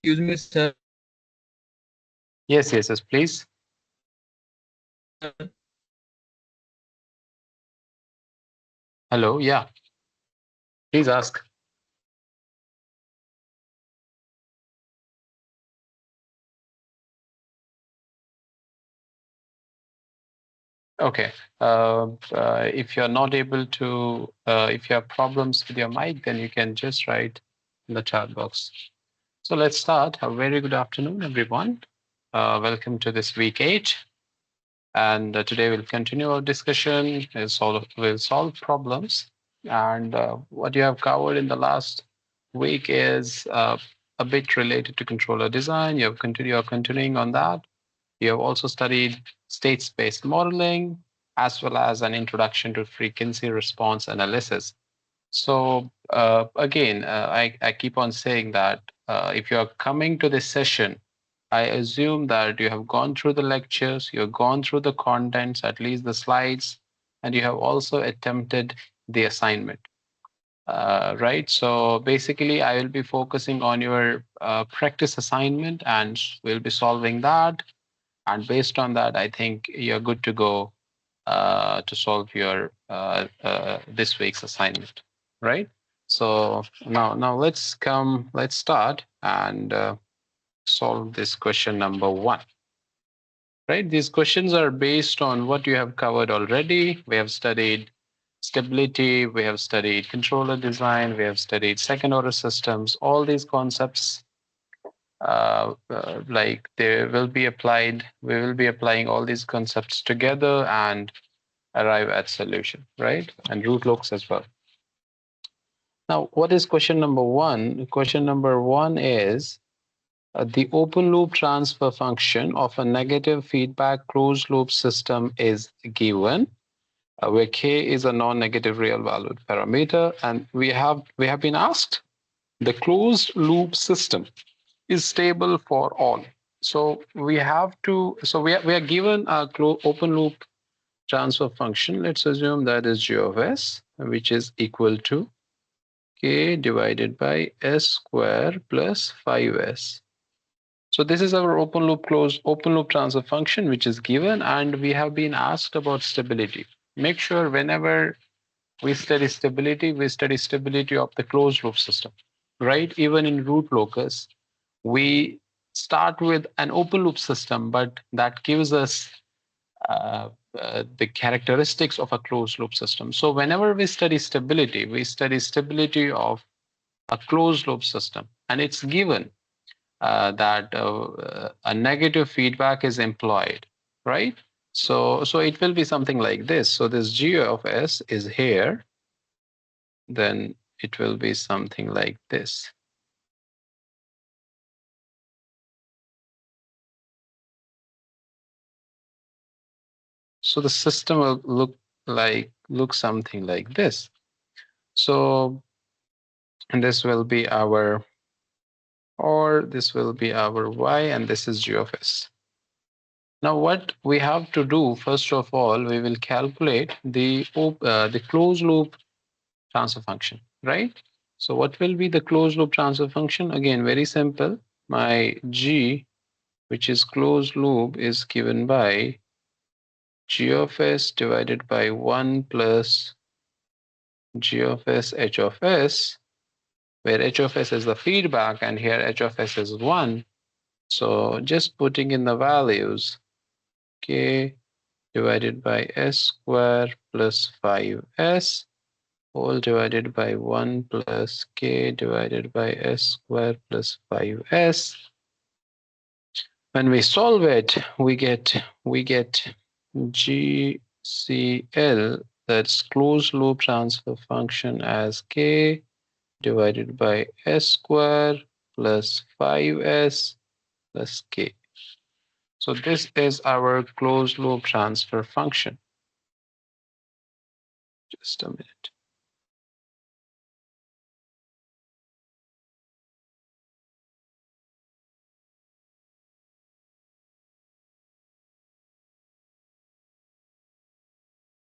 Excuse me, sir. Yes, please. Hello, yeah, please ask. Okay. If you're not able to, if you have problems with your mic, then you can just write in the chat box. So let's start. A very good afternoon, everyone. Welcome to this week 8. And today we'll continue our discussion. We'll solve problems. And what you have covered in the last week is a bit related to controller design. You're continuing on that. You have also studied state space modeling as well as an introduction to frequency response analysis. So again, I keep on saying that if you are coming to this session, I assume that you have gone through the lectures, you have gone through the contents, at least the slides, and you have also attempted the assignment. Right. So basically, I will be focusing on your practice assignment and we'll be solving that. And based on that, I think you're good to go to solve your this week's assignment, right? So now let's start and solve this question number 1. Right, these questions are based on what you have covered already. We have studied stability, we have studied controller design, we have studied second order systems. All these concepts like they will be applied, we will be applying all these concepts together and arrive at solution, right? And root looks as well. Now, what is question number 1? Question number 1 is the open loop transfer function of a negative feedback closed loop system is given, where k is a non-negative real valued parameter, and we have been asked the closed loop system is stable for all. So we have to. So we are given a open loop transfer function. Let's assume that is g of s, which is equal to k divided by s square plus 5s. So this is our open loop transfer function, which is given, and we have been asked about stability. Make sure whenever we study stability of the closed loop system, right? Even in root locus, we start with an open loop system, but that gives us the characteristics of a closed loop system. So whenever we study stability of a closed loop system, and it's given that a negative feedback is employed, right? So it will be something like this. So this g of s is here, then it will be something like this. So the system will look something like this. So and this will be our, or this will be our y, and this is g of s. Now what we have to do, first of all, we will calculate the closed loop transfer function, right? So what will be the closed loop transfer function? Again, very simple. My g, which is closed loop, is given by g of s divided by 1 plus g of s h of s, where h of s is the feedback and here h of s is 1. So just putting in the values, k divided by s square plus 5s whole divided by 1 plus k divided by s square plus 5s. When we solve it, we get GCL, that's closed loop transfer function, as k divided by s square plus 5s plus k. So this is our closed loop transfer function. Just a minute.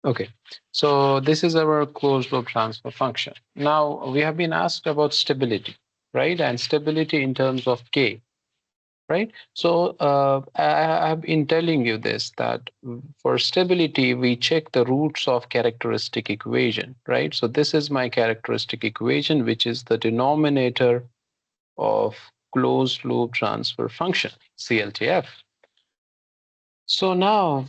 Okay, so this is our closed loop transfer function. Now we have been asked about stability, right? And stability in terms of k. right? So I've been telling you this, that for stability, we check the roots of characteristic equation, right? So this is my characteristic equation, which is the denominator of closed loop transfer function, CLTF. So now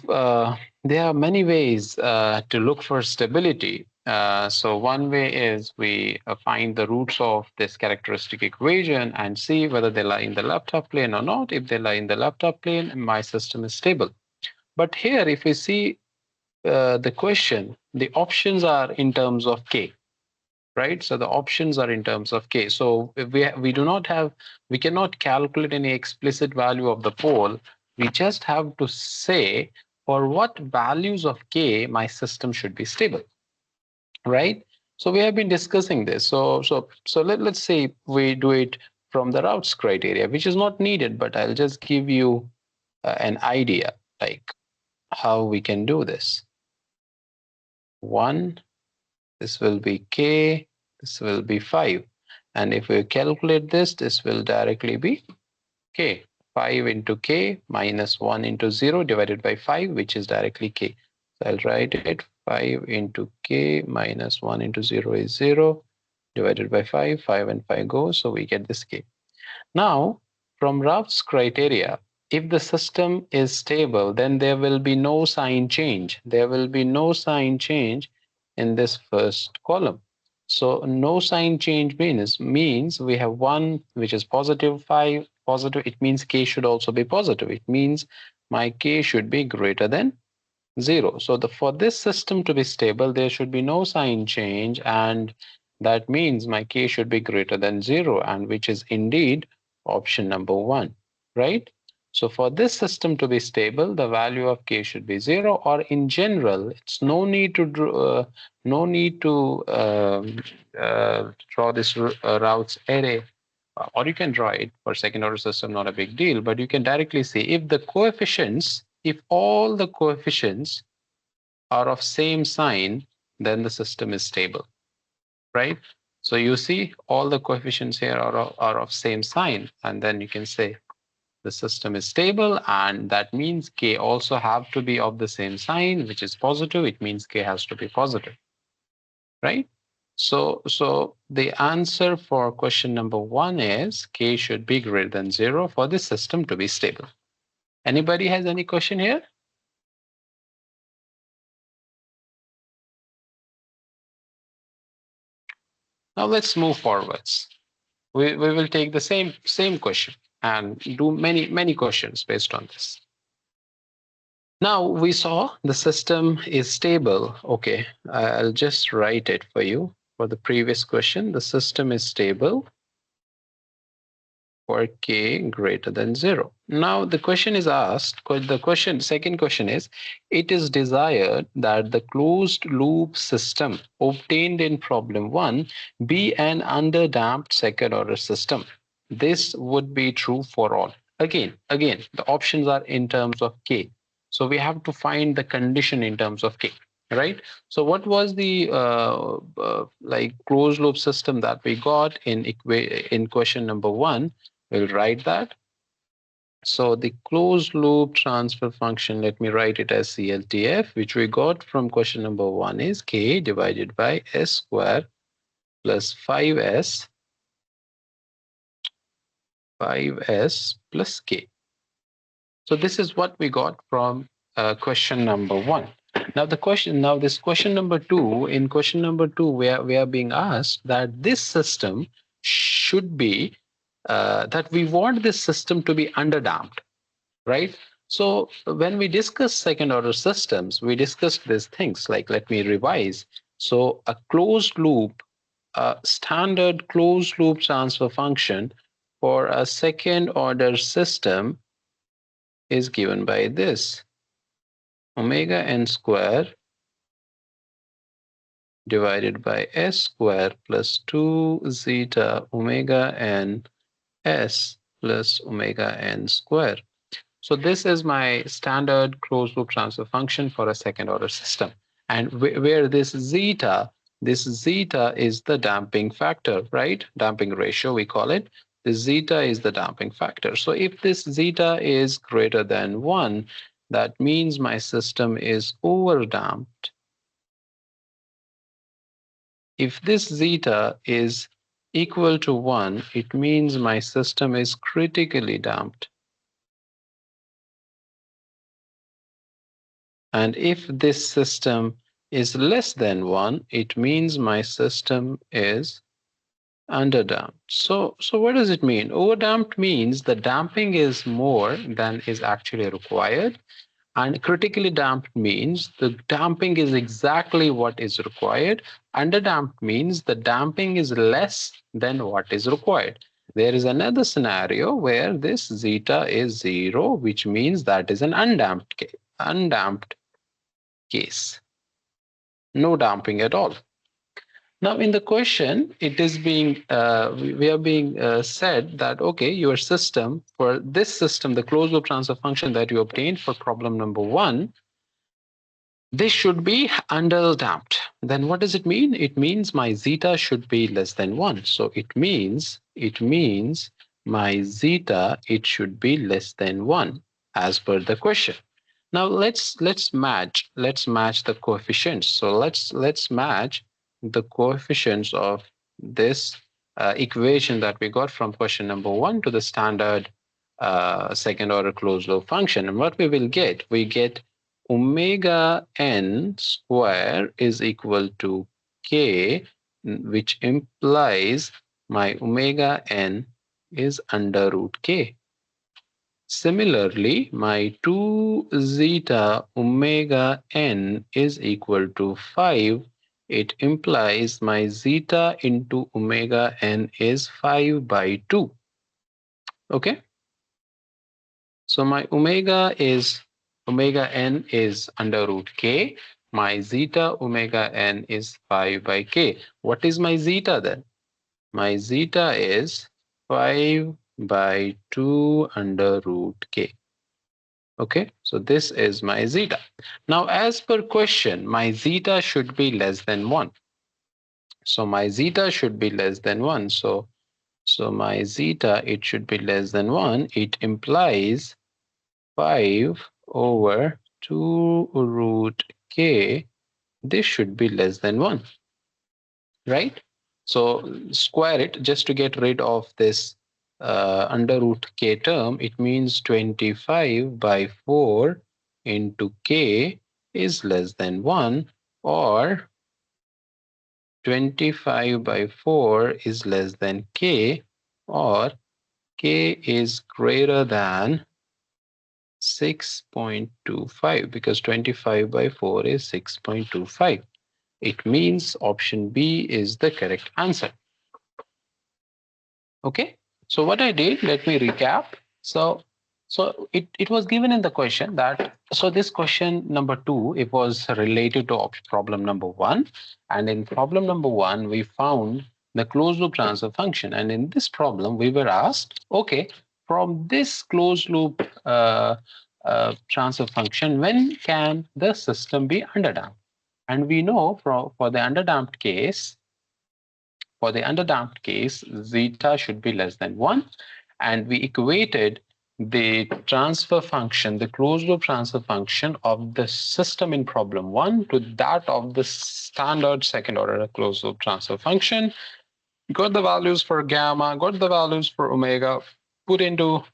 there are many ways to look for stability. So one way is we find the roots of this characteristic equation and see whether they lie in the left-half plane or not. If they lie in the left-half plane, my system is stable. But here, if we see the question, the options are in terms of K, right? So the options are in terms of K. So if we do not have, we cannot calculate any explicit value of the pole. We just have to say for what values of K my system should be stable, right? So we have been discussing this. So let's say we do it from the routes criteria, which is not needed, but I'll just give you an idea like how we can do this. One, this will be K, this will be 5. And if we calculate this, this will directly be K. 5 into K minus 1 into 0 divided by 5, which is directly K. So I'll write it 5 into K minus 1 into 0 is 0 divided by 5. 5 and 5 go, so we get this K. Now, from Rough's criteria, if the system is stable, then there will be no sign change. There will be no sign change in this first column. So no sign change means we have 1 which is positive, 5 positive. It means K should also be positive. It means my K should be greater than 0. So for this system to be stable, there should be no sign change, and that means my K should be greater than 0, and which is indeed option number 1, right? So for this system to be stable, the value of K should be 0, or in general, it's no need to draw this routes array, or you can draw it for second order system, not a big deal, but you can directly see if the coefficients, if all the coefficients are of same sign, then the system is stable, right? So you see all the coefficients here are of same sign, and then you can say the system is stable, and that means K also have to be of the same sign, which is positive. It means K has to be positive, right? So the answer for question number 1 is K should be greater than 0 for the system to be stable. Anybody has any question here? Now let's move forwards. We will take the same question and do many questions based on this. Now we saw the system is stable. Okay, I'll just write it for you. For the previous question, the system is stable for K greater than 0. Now the question is asked, second question is, it is desired that the closed loop system obtained in problem 1 be an underdamped second order system. This would be true for all. Again, the options are in terms of K. So we have to find the condition in terms of K, right? So what was the like closed loop system that we got in question number 1? We'll write that. So the closed loop transfer function, let me write it as CLTF, which we got from question number 1 is K divided by S square plus 5S plus K. So this is what we got from question number 1. Now this question number 2, in question number 2, we are being asked that this system should be that we want this system to be underdamped, right? So when we discuss second order systems, we discussed these things like, let me revise. So a closed loop, a standard closed loop transfer function for a second order system is given by this: omega n square divided by S square plus 2 zeta omega n S plus omega n square. So this is my standard closed loop transfer function for a second order system. And where this zeta is the damping factor, right? Damping ratio, we call it. This zeta is the damping factor. So if this zeta is greater than 1, that means my system is overdamped. If this zeta is equal to 1, it means my system is critically damped. And if this system is less than 1, it means my system is underdamped. So what does it mean? Overdamped means the damping is more than is actually required. And critically damped means the damping is exactly what is required. Underdamped means the damping is less than what is required. There is another scenario where this zeta is 0, which means that is an undamped case. Undamped case. No damping at all. Now, in the question, it is being we are being said that okay, your system for this system, the closed loop transfer function that you obtained for problem number 1, this should be underdamped. Then what does it mean? It means my zeta should be less than 1. So it means my zeta, it should be less than 1 as per the question. Now let's match the coefficients. So let's match the coefficients of this equation that we got from question number 1 to the standard second order closed loop function. And what we will get, we get omega n square is equal to k, which implies my omega n is under root k. Similarly, my 2 zeta omega n is equal to 5. It implies my zeta into omega n is 5 by 2. Okay. So my omega n is under root k. My zeta omega n is 5 by k. What is my zeta then? My zeta is 5 by 2 under root k. Okay, so this is my zeta. Now, as per question, my zeta should be less than 1. So my zeta should be less than 1. So my zeta, it should be less than 1. It implies 5 over 2 root k. This should be less than 1, right? So square it just to get rid of this under root k term. It means 25 by 4 into k is less than 1, or 25 by 4 is less than k, or k is greater than 6.25, because 25 by 4 is 6.25. It means option B is the correct answer. Okay, so what I did, let me recap. So it was given in the question that, so this question number 2, it was related to problem number 1. And in problem number 1, we found the closed loop transfer function. And in this problem, we were asked, okay, from this closed loop transfer function, when can the system be underdamped? And we know for the underdamped case, zeta should be less than 1. And we equated the transfer function, the closed loop transfer function of the system in problem 1 to that of the standard second order closed loop transfer function. Got the values for gamma, got the values for omega, put into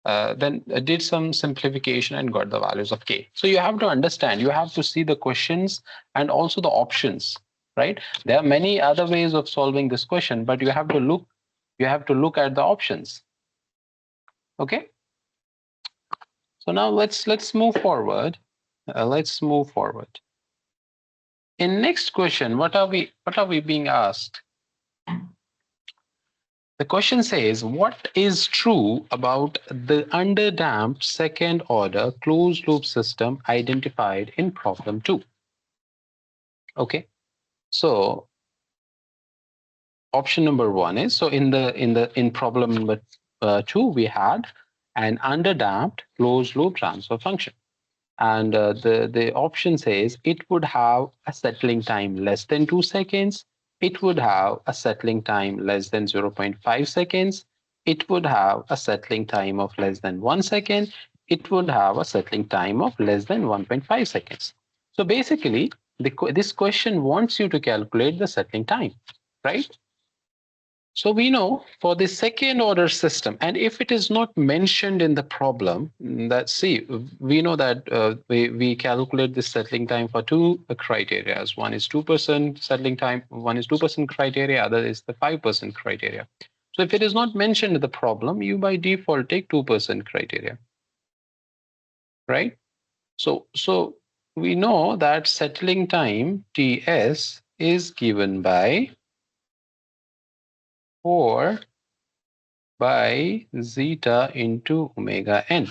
then did some simplification and got the values of k. So you have to understand, you have to see the questions and also the options, right? There are many other ways of solving this question, but you have to look at the options. Okay. So now let's move forward. In next question, what are we being asked? The question says, what is true about the underdamped second order closed loop system identified in problem 2? Okay, so option number 1 is, so in problem number 2, we had an underdamped closed loop transfer function. And the option says it would have a settling time less than 2 seconds. It would have a settling time less than 0.5 seconds. it would have a settling time of less than 1 second. It would have a settling time of less than 1.5 seconds. So basically, this question wants you to calculate the settling time, right? So we know for the second order system, and if it is not mentioned in the problem, that see, we know that we calculate the settling time for two criteria. One is 2% settling time, one is 2% criteria, other is the 5% criteria. So if it is not mentioned in the problem, you by default take 2% criteria, right? So we know that settling time TS is given by 4 by zeta into omega n.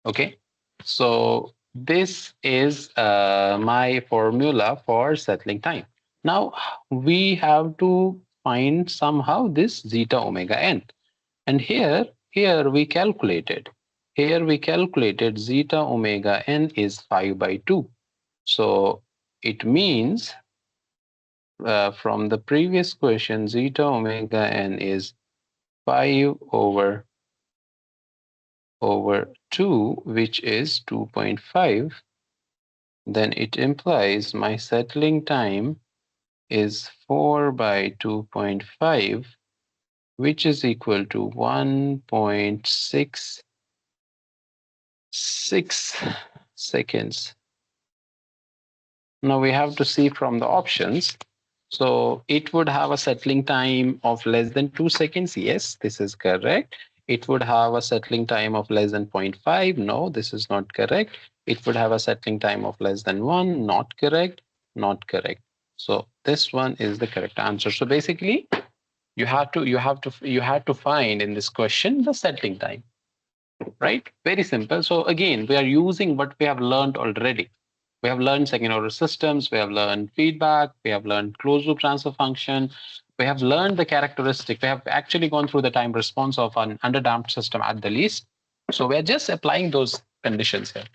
Okay, so this is my formula for settling time. Now we have to find somehow this zeta omega n, and here we calculated. Here we calculated zeta omega n is 5 by 2. So it means from the previous question, zeta omega n is 5 over 2, which is 2.5, then it implies my settling time is 4 by 2.5, which is equal to 1.66 seconds. Now we have to see from the options. So it would have a settling time of less than 2 seconds. Yes, this is correct. It would have a settling time of less than 0.5. No, this is not correct. It would have a settling time of less than 1. Not correct. Not correct. So this one is the correct answer. So basically, you had to find in this question the settling time, right? Very simple. So again, we are using what we have learned already. We have learned second order systems, we have learned feedback, we have learned closed loop transfer function, we have learned the characteristic, we have actually gone through the time response of an underdamped system at the least. So we're just applying those conditions here,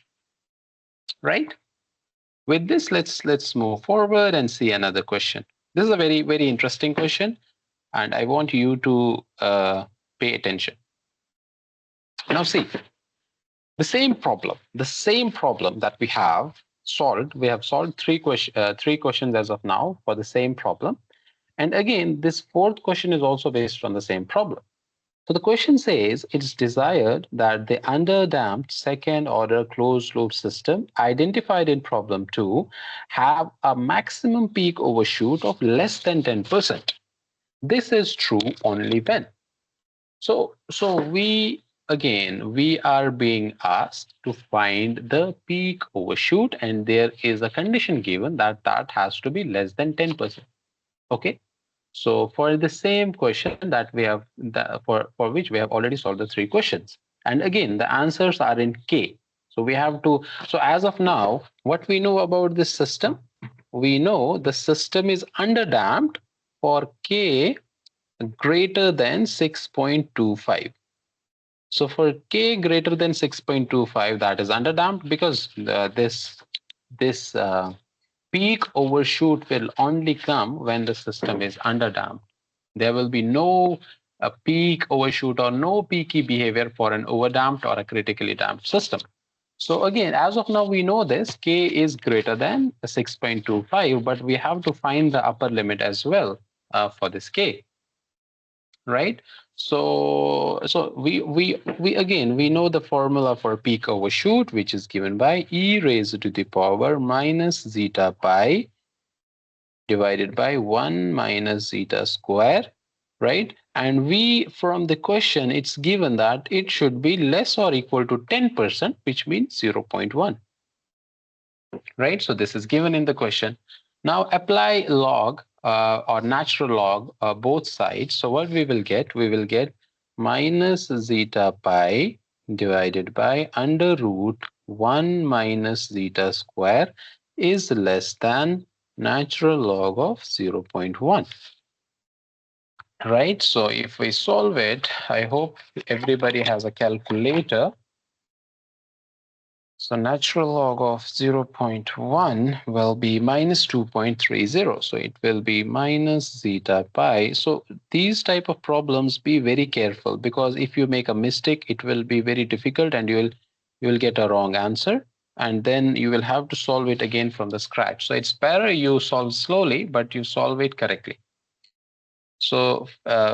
right? With this, let's move forward and see another question. This is a very, very interesting question, and I want you to pay attention. Now see, the same problem that we have solved. We have solved three questions as of now for the same problem. And again, this fourth question is also based on the same problem. So the question says it's desired that the underdamped second order closed loop system identified in problem 2 have a maximum peak overshoot of less than 10%. This is true only when. So we are being asked to find the peak overshoot, and there is a condition given that that has to be less than 10%. Okay. So for the same question that we have for which we have already solved the three questions. And again, the answers are in K. So we have to, so as of now, what we know about this system, we know the system is underdamped for K greater than 6.25. So for K greater than 6.25, that is underdamped because this peak overshoot will only come when the system is underdamped. There will be no peak overshoot or no peaky behavior for an overdamped or a critically damped system. So again, as of now, we know this K is greater than 6.25, but we have to find the upper limit as well for this K, right? So we again, we know the formula for peak overshoot, which is given by e raised to the power minus zeta pi divided by 1 minus zeta square, right? And we, from the question, it's given that it should be less or equal to 10%, which means 0.1, right? So this is given in the question. Now apply log or natural log both sides. So what we will get minus zeta pi divided by under root 1 minus zeta square is less than natural log of 0.1. Right, so if we solve it, I hope everybody has a calculator. So natural log of 0.1 will be minus 2.30. So it will be minus zeta pi. So these type of problems, be very careful, because if you make a mistake, it will be very difficult and you will get a wrong answer. And then you will have to solve it again from the scratch. So it's better you solve slowly, but you solve it correctly. So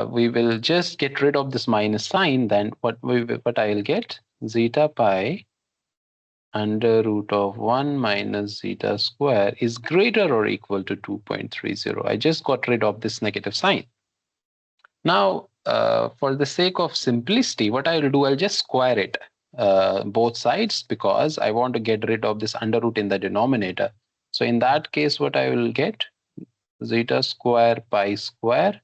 we will just get rid of this minus sign. Then what I will get, zeta pi under root of 1 minus zeta square is greater or equal to 2.30. I just got rid of this negative sign. Now, for the sake of simplicity, what I will do, I'll just square it both sides, because I want to get rid of this under root in the denominator. So in that case, what I will get, zeta square pi square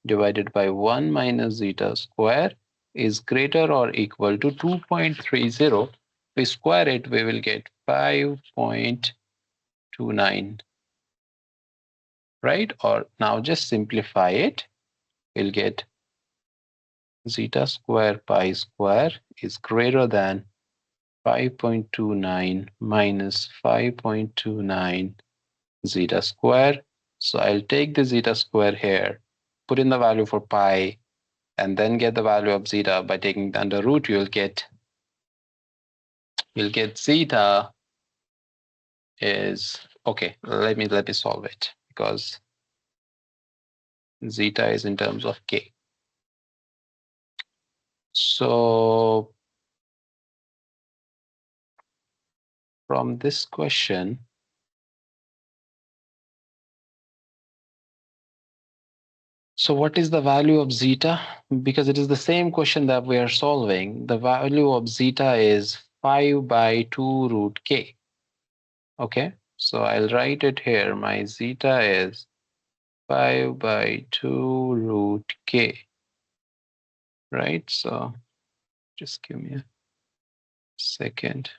divided by 1 minus zeta square is greater or equal to 2.30. We square it, we will get 5.29, right? Or now just simplify it, we'll get zeta square pi square is greater than 5.29 minus 5.29 zeta square. So I'll take the zeta square here, put in the value for pi, and then get the value of zeta by taking the under root. You'll get zeta is, okay, let me solve it, because zeta is in terms of k. So from this question, so what is the value of zeta? Because it is the same question that we are solving. The value of zeta is 5 by 2 root k. Okay, so I'll write it here. My zeta is 5 by 2 root k, right? So just give me a second.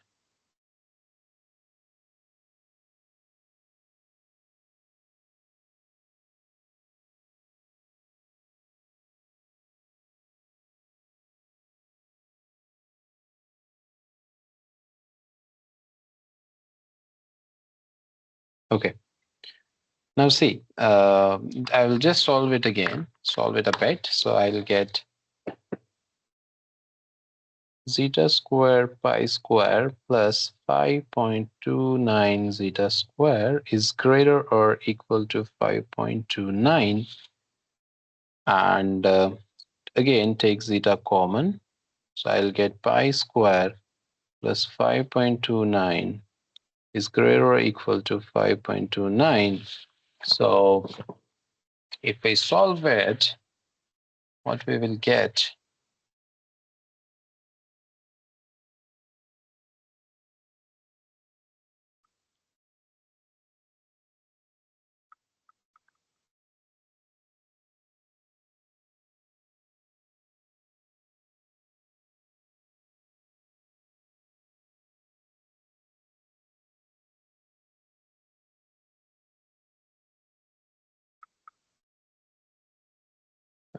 Okay. Now see, I will just solve it again, solve it a bit. So I'll get zeta square pi square plus 5.29 zeta square is greater or equal to 5.29. And again, take zeta common. So I'll get pi square plus 5.29 is greater or equal to 5.29. So if we solve it, what we will get,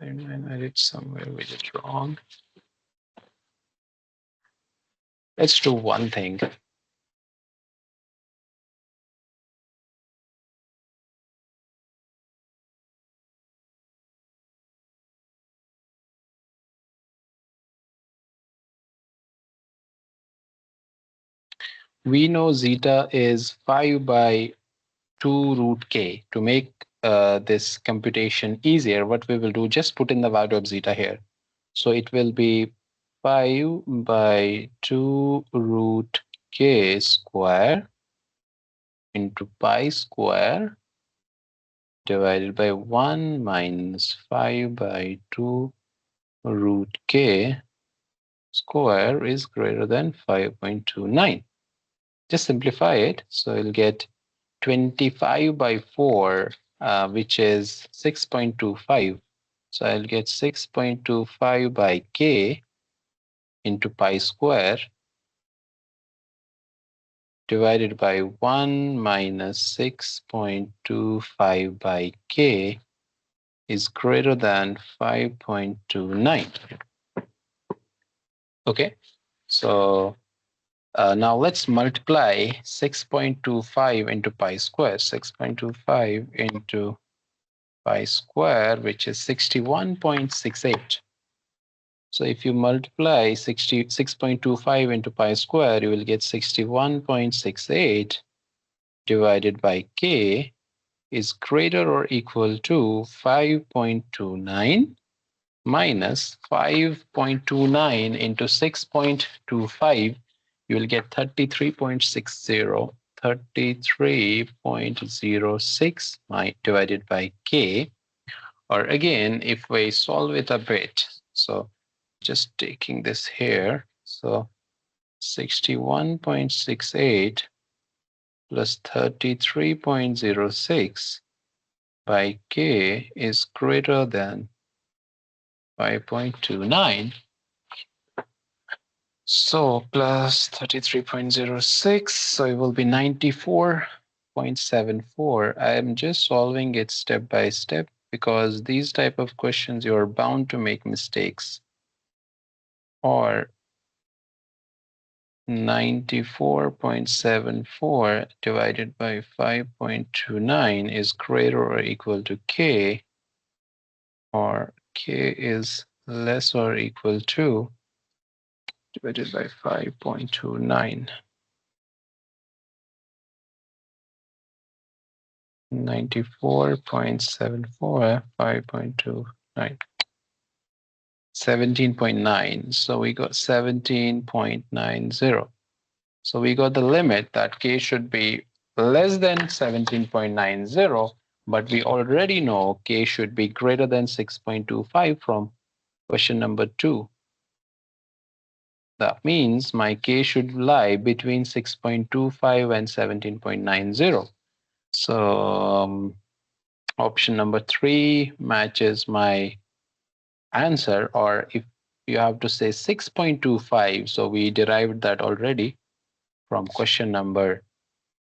I did somewhere with it wrong. Let's do one thing. We know zeta is 5 by 2 root k. To make this computation easier, what we will do, just put in the value of zeta here. So it will be 5 by 2 root k square into pi square divided by 1 minus 5 by 2 root k square is greater than 5.29. Just simplify it. So you'll get 25 by 4, which is 6.25. So I'll get 6.25 by k into pi square divided by 1 minus 6.25 by k is greater than 5.29. Okay, so Now let's multiply 6.25 into pi square. 6.25 into pi square, which is 61.68. So if you multiply 66.25 into pi square, you will get 61.68 divided by k is greater or equal to 5.29 minus 5.29 into 6.25, you will get 33.60. 33.06 divided by k, or again, if we solve it a bit, so just taking this here, so 61.68 plus 33.06 by k is greater than 5.29. So plus 33.06, so it will be 94.74. I am just solving it step by step because these type of questions you are bound to make mistakes. Or 94.74 divided by 5.29 is greater or equal to k, or k is less or equal to divided by 5.29. 94.74, 5.29. 17.9. So we got 17.90. So we got the limit that k should be less than 17.90, but we already know k should be greater than 6.25 from question number 2. That means my k should lie between 6.25 and 17.90. So option number 3 matches my answer, or if you have to say 6.25, so we derived that already from question number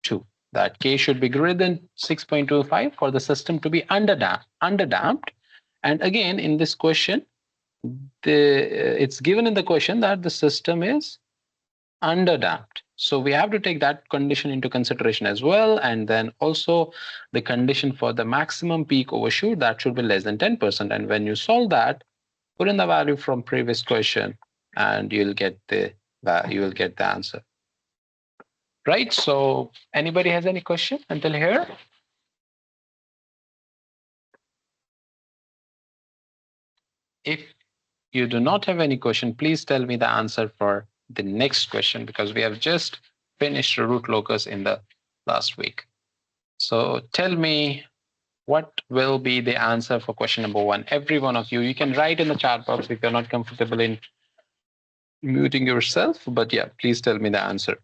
2, that k should be greater than 6.25 for the system to be underdamped. And again, in this question, it's given in the question that the system is underdamped. So we have to take that condition into consideration as well. And then also the condition for the maximum peak overshoot, that should be less than 10%. And when you solve that, put in the value from previous question and you'll get the answer. Right? So anybody has any question until here? If you do not have any question, please tell me the answer for the next question, because we have just finished the root locus in the last week. So tell me, what will be the answer for question number 1? Every one of you, you can write in the chat box if you're not comfortable in muting yourself, but yeah, please tell me the answer.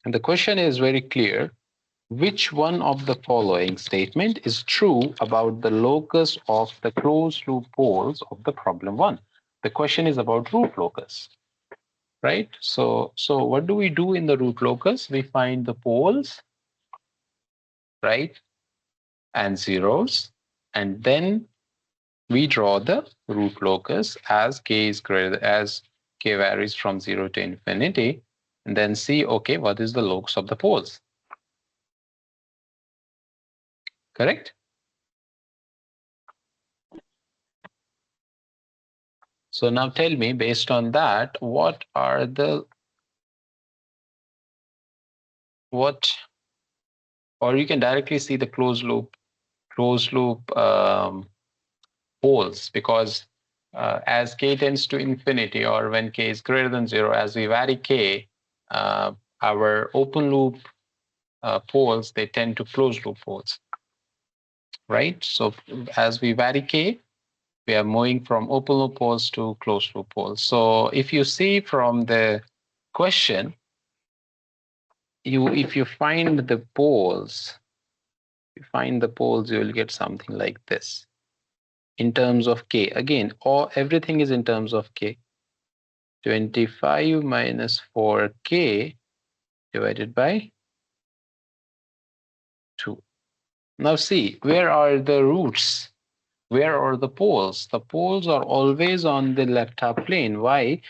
And the question is very clear. Which one of the following statement is true about the locus of the closed loop poles of the problem 1? The question is about root locus, right? So what do we do in the root locus? We find the poles, right, and zeros, and then we draw the root locus as k is greater, as k varies from 0 to infinity, and then see, okay, what is the locus of the poles? Correct? So now tell me, based on that, what are the, or you can directly see the closed loop poles, because as k tends to infinity, or when k is greater than 0, as we vary k, our open loop poles, they tend to closed loop poles, right? So as we vary k, we are moving from open loop poles to closed loop poles. So if you see from the question, if you find the poles, you will get something like this. In terms of k, again, everything is in terms of k. 25 minus 4k divided by 2. Now see, where are the roots? Where are the poles? The poles are always on the left half plane. Why?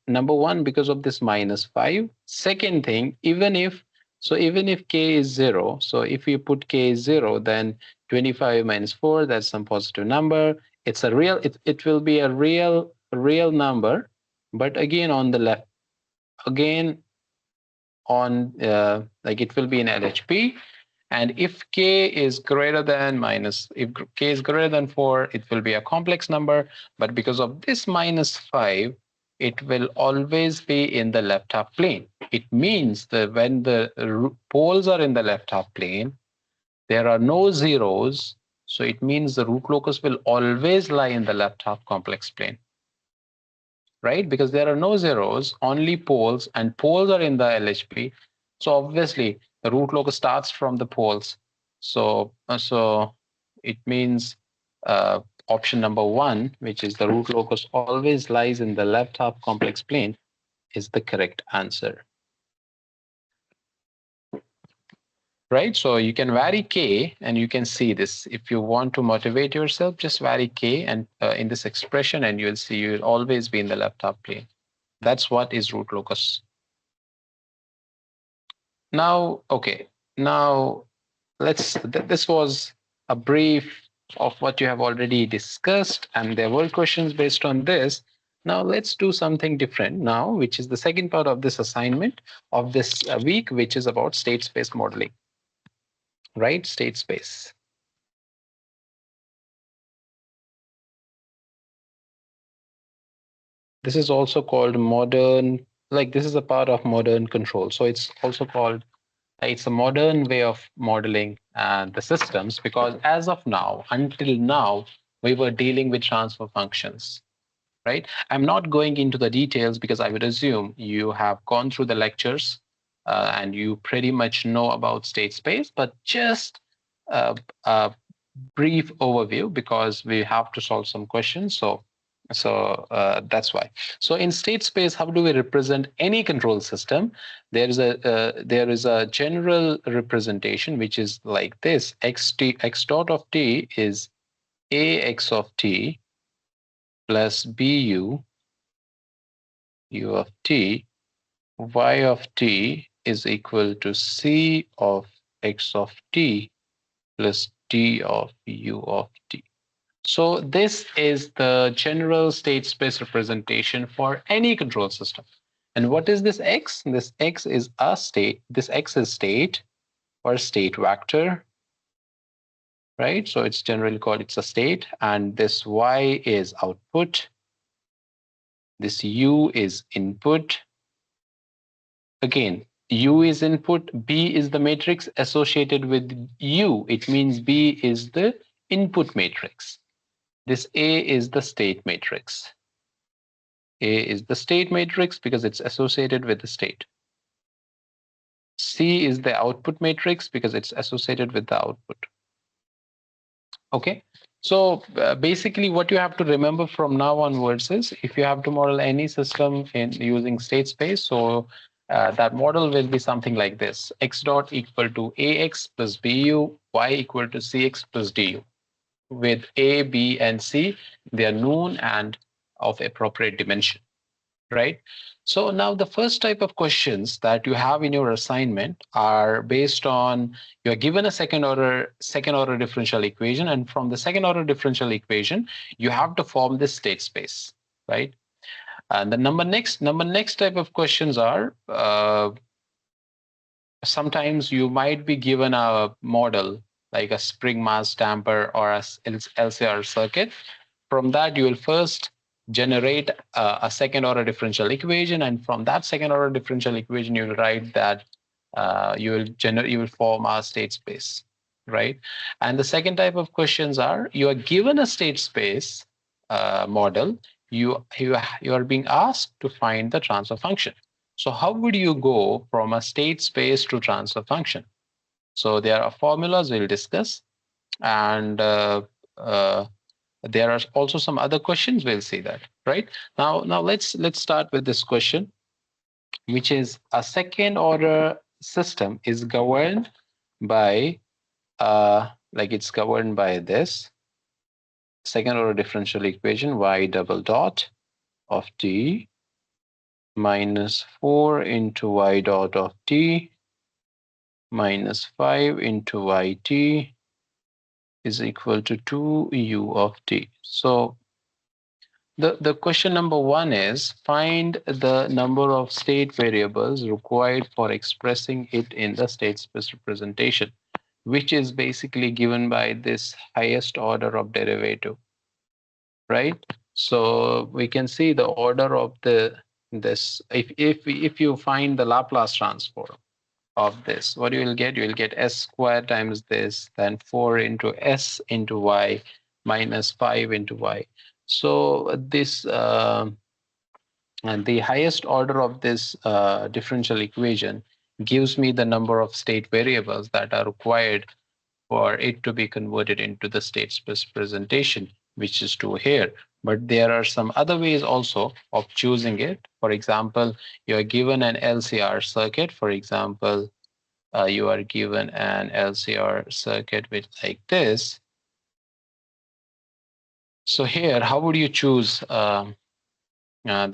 number one, because of this -5. Second thing, even if k is 0, so if you put k is 0, then 25 minus 4, that's some positive number. It's a real, it will be a real number, but again on the left, again on like it will be in LHP. And if k is greater than if k is greater than 4, it will be a complex number. But because of this -5, it will always be in the left half plane. It means that when the poles are in the left half plane, there are no zeros. So it means the root locus will always lie in the left half complex plane, right? Because there are no zeros, only poles, and poles are in the LHP. So obviously the root locus starts from the poles. So it means option number one, which is the root locus always lies in the left half complex plane, is the correct answer. Right? So you can vary k, and you can see this. If you want to motivate yourself, just vary k and in this expression, and you'll see you'll always be in the left half plane. That's what is root locus. Now, okay, now this was a brief of what you have already discussed, and there were questions based on this. Now let's do something different now, which is the second part of this assignment of this week, which is about state space modeling, right? State space. This is also called modern, like this is a part of modern control. So it's also called, it's a modern way of modeling the systems, because as of now, until now, we were dealing with transfer functions, right? I'm not going into the details because I would assume you have gone through the lectures and you pretty much know about state space, but just a brief overview because we have to solve some questions. So that's why. So in state space, how do we represent any control system? There is a general representation which is like this: x dot of t is ax of t plus bu u of t, y of t is equal to c of x of t plus d of u of t. So this is the general state space representation for any control system. And what is this x? This x is a state. This x is state or state vector, right? So it's generally called, it's a state. And this y is output. This u is input. Again, u is input, b is the matrix associated with u. It means b is the input matrix. This A is the state matrix. A is the state matrix because it's associated with the state. C is the output matrix because it's associated with the output. Okay, so basically what you have to remember from now onwards is if you have to model any system in using state space, so that model will be something like this: x dot equal to ax plus bu, y equal to cx plus du. With A, B, and C, they are known and of appropriate dimension, right? So now the first type of questions that you have in your assignment are based on, you're given a second order differential equation, and from the second order differential equation, you have to form this state space, right? And the number next type of questions are, sometimes you might be given a model like a spring mass damper or a LCR circuit. From that, you will first generate a second order differential equation, and from that second order differential equation, you will write that you will form a state space, right? And the second type of questions are, you are given a state space model, you are being asked to find the transfer function. So how would you go from a state space to transfer function? So there are formulas we'll discuss, and there are also some other questions. We'll see that, right? Now let's start with this question, which is, a second order system is governed by like it's governed by this second order differential equation: y double dot of t minus 4 into y dot of t minus 5 into yt is equal to 2u of t. So the question number one is find the number of state variables required for expressing it in the state space representation, which is basically given by this highest order of derivative, right? So we can see the order of this. If you find the Laplace transform of this, what you will get? You will get s squared times this, then 4 into s into y minus 5 into y. So this and the highest order of this differential equation gives me the number of state variables that are required for it to be converted into the state space presentation, which is 2 here. But there are some other ways also of choosing it. For example, you are given an LCR circuit. For example, you are given an LCR circuit with like this. So here, how would you choose the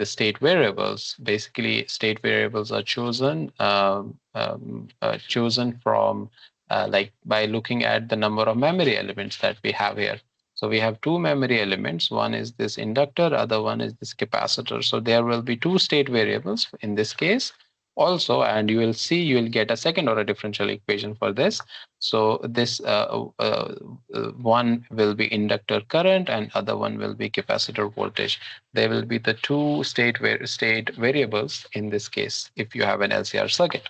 state variables? Basically, state variables are chosen from like by looking at the number of memory elements that we have here. So we have two memory elements. One is this inductor, other one is this capacitor. So there will be two state variables in this case also, and you will see you will get a second order differential equation for this. So this one will be inductor current and other one will be capacitor voltage. There will be the two state variables in this case if you have an LCR circuit.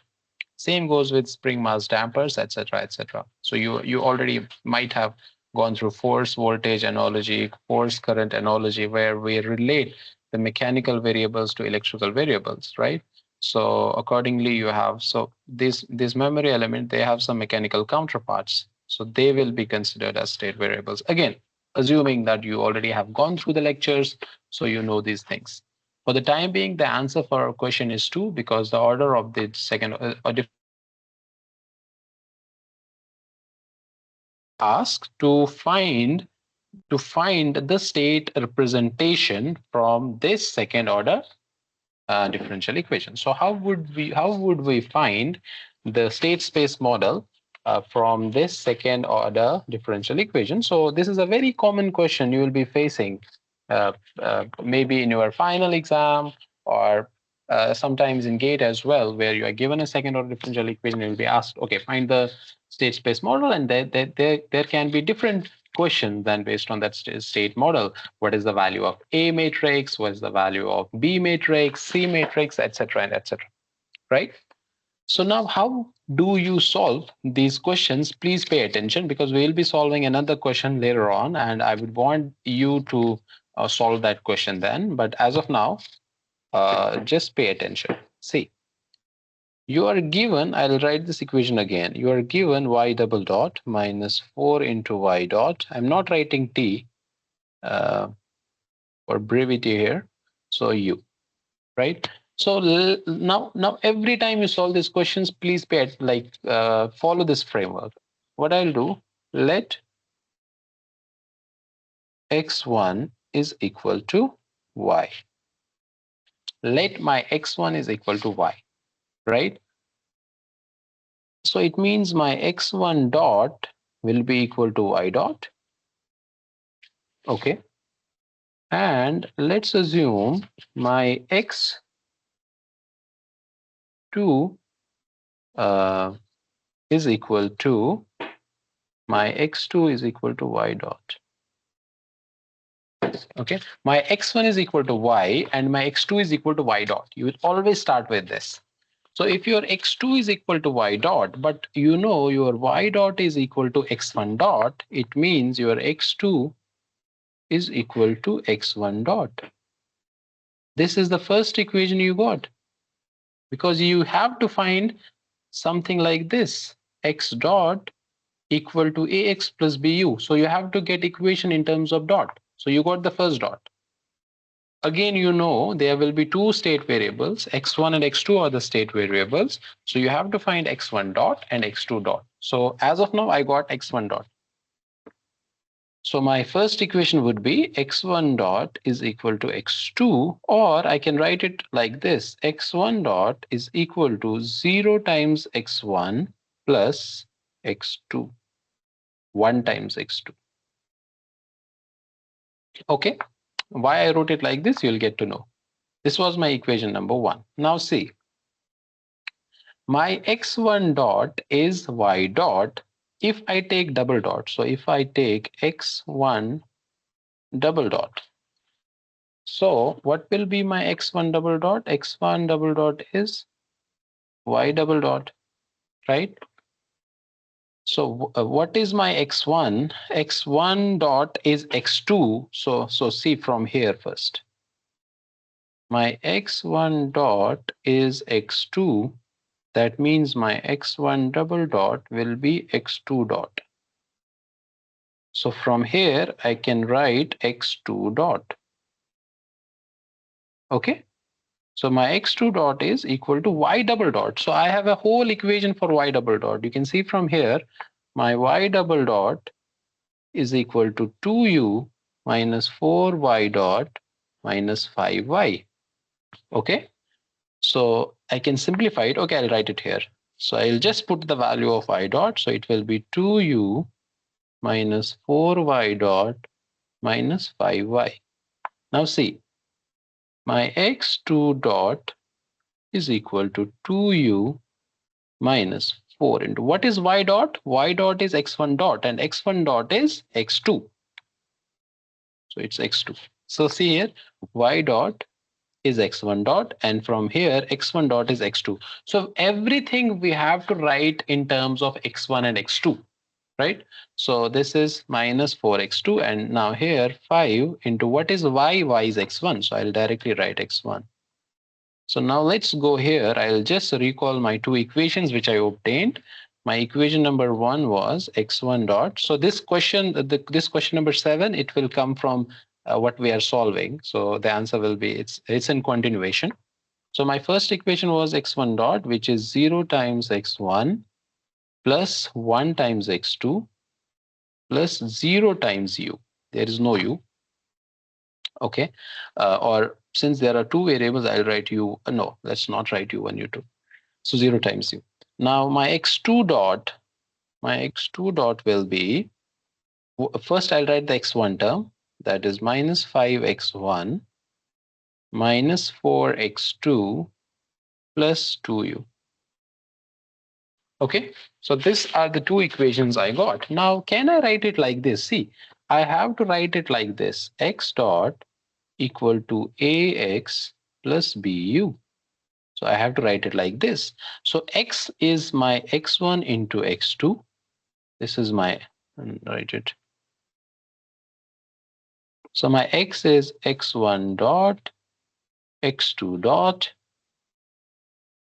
Same goes with spring mass dampers, etc., etc. So you already might have gone through force voltage analogy, force current analogy, where we relate the mechanical variables to electrical variables, right? So accordingly, you have so this memory element, they have some mechanical counterparts. So they will be considered as state variables. Again, assuming that you already have gone through the lectures, so you know these things. For the time being, the answer for our question is 2 because the order of the second asked to find the state representation from this second order differential equation. So how would we find the state space model from this second order differential equation? So this is a very common question you will be facing maybe in your final exam or sometimes in GATE as well, where you are given a second order differential equation. You will be asked, okay, find the state space model, and there can be different questions then based on that state model. What is the value of A matrix? What is the value of B matrix, C matrix, etc., and etc. Right? So now, how do you solve these questions? Please pay attention because we will be solving another question later on, and I would want you to solve that question then. But as of now, just pay attention. See, you are given, I'll write this equation again. You are given y double dot minus 4 into y dot. I'm not writing t uh, for brevity here. So u, right? So now every time you solve these questions, please follow this framework. What I'll do, let x1 is equal to y. Let my x1 is equal to y, right? So it means my x1 dot will be equal to y dot. Okay. And let's assume my x2 is equal to my x2 is equal to y dot. Okay, my x1 is equal to y and my x2 is equal to y dot. You will always start with this. So if your x2 is equal to y dot, but you know your y dot is equal to x1 dot, it means your x2 is equal to x1 dot. This is the first equation you got because you have to find something like this, x dot equal to ax plus bu. So you have to get equation in terms of dot. So you got the first dot. Again, you know there will be two state variables, x1 and x2 are the state variables. So you have to find x1 dot and x2 dot. So as of now, I got x1 dot. So my first equation would be x1 dot is equal to x2, or I can write it like this: x1 dot is equal to 0 times x1 plus x2, 1 times x2. Okay, why I wrote it like this, you'll get to know. This was my equation number 1. Now see, my x1 dot is y dot if I take double dot. So if I take x1 double dot, so what will be my x1 double dot? X1 double dot is y double dot, right? So what is my x1? X1 dot is x2. So see from here first. My x1 dot is x2. That means my x1 double dot will be x2 dot. So from here, I can write x2 dot. Okay. So my x2 dot is equal to y double dot. So I have a whole equation for y double dot. You can see from here, my y double dot is equal to 2u minus 4y dot minus 5y. Okay. So I can simplify it. Okay, I'll write it here. So I'll just put the value of y dot. So it will be 2u minus 4y dot minus 5y. Now see, my x2 dot is equal to 2u minus 4 into what is y dot? Y dot is x1 dot and x1 dot is x2. So it's x2. So see here, y dot is x1 dot and from here x1 dot is x2. So everything we have to write in terms of x1 and x2, right? So this is minus 4x2 and now here 5 into what is y? Y is x1. So I'll directly write x1. So now let's go here. I'll just recall my two equations which I obtained. My equation number 1 was x1 dot. So this question, this question number 7, it will come from what we are solving. So the answer will be, it's in continuation. So my first equation was x1 dot, which is 0 times x1 plus 1 times x2 plus 0 times u. There is no u. Okay. Or since there are two variables, I'll write u. No, let's not write u1, u2. So 0 times u. Now my x2 dot will be, first I'll write the x1 term, that is minus 5x1 minus 4x2 plus 2u. Okay, so these are the two equations I got. Now, can I write it like this? See, I have to write it like this: x dot equal to ax plus bu. So I have to write it like this. So x is my x1 into x2. This is my, write it. So my x is x1 dot, x2 dot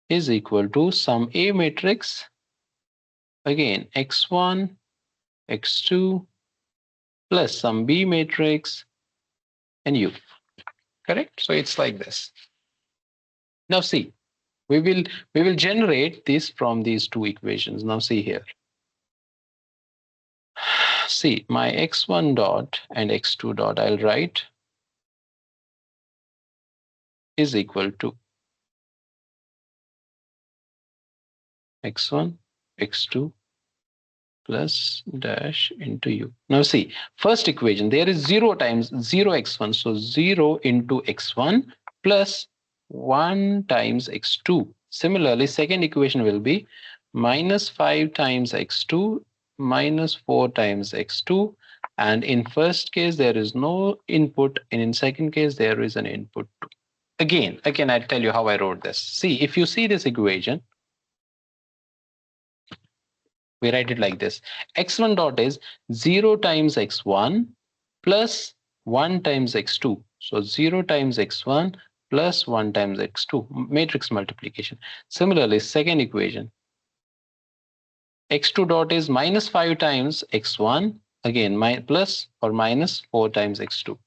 is equal to some A matrix. Again, x1, x2 plus some B matrix and u. Correct? So it's like this. Now see, we will generate this from these two equations. Now see here. See, my x1 dot and x2 dot I'll write is equal to x1, x2 plus dash into u. Now see, first equation, there is 0 times 0 x1. So 0 into x1 plus 1 times x2. Similarly, second equation will be minus 5 times x2 minus 4 times x2. And in first case, there is no input. And in second case, there is an input. Again, I'll tell you how I wrote this. See, if you see this equation, we write it like this: x1 dot is 0 times x1 plus 1 times x2. So 0 times x1 plus 1 times x2, matrix multiplication. Similarly, second equation, x2 dot is minus 5 times x1, again my plus or minus 4 times x2,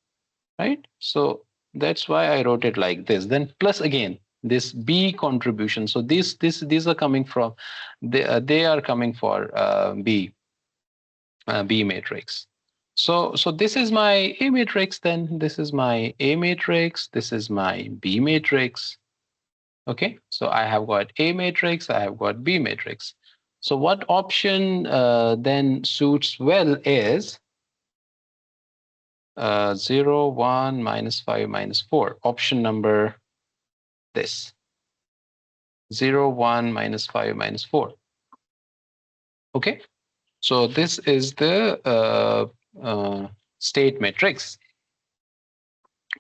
right? So that's why I wrote it like this. Then plus again this B contribution. So these are coming from, they are coming for B matrix. So this is my A matrix, then this is my A matrix, this is my B matrix. Okay, so I have got A matrix, I have got B matrix. So what option then suits well is 0, 1, -5, -4. Option number this 0, 1, -5, -4. Okay, so this is the state matrix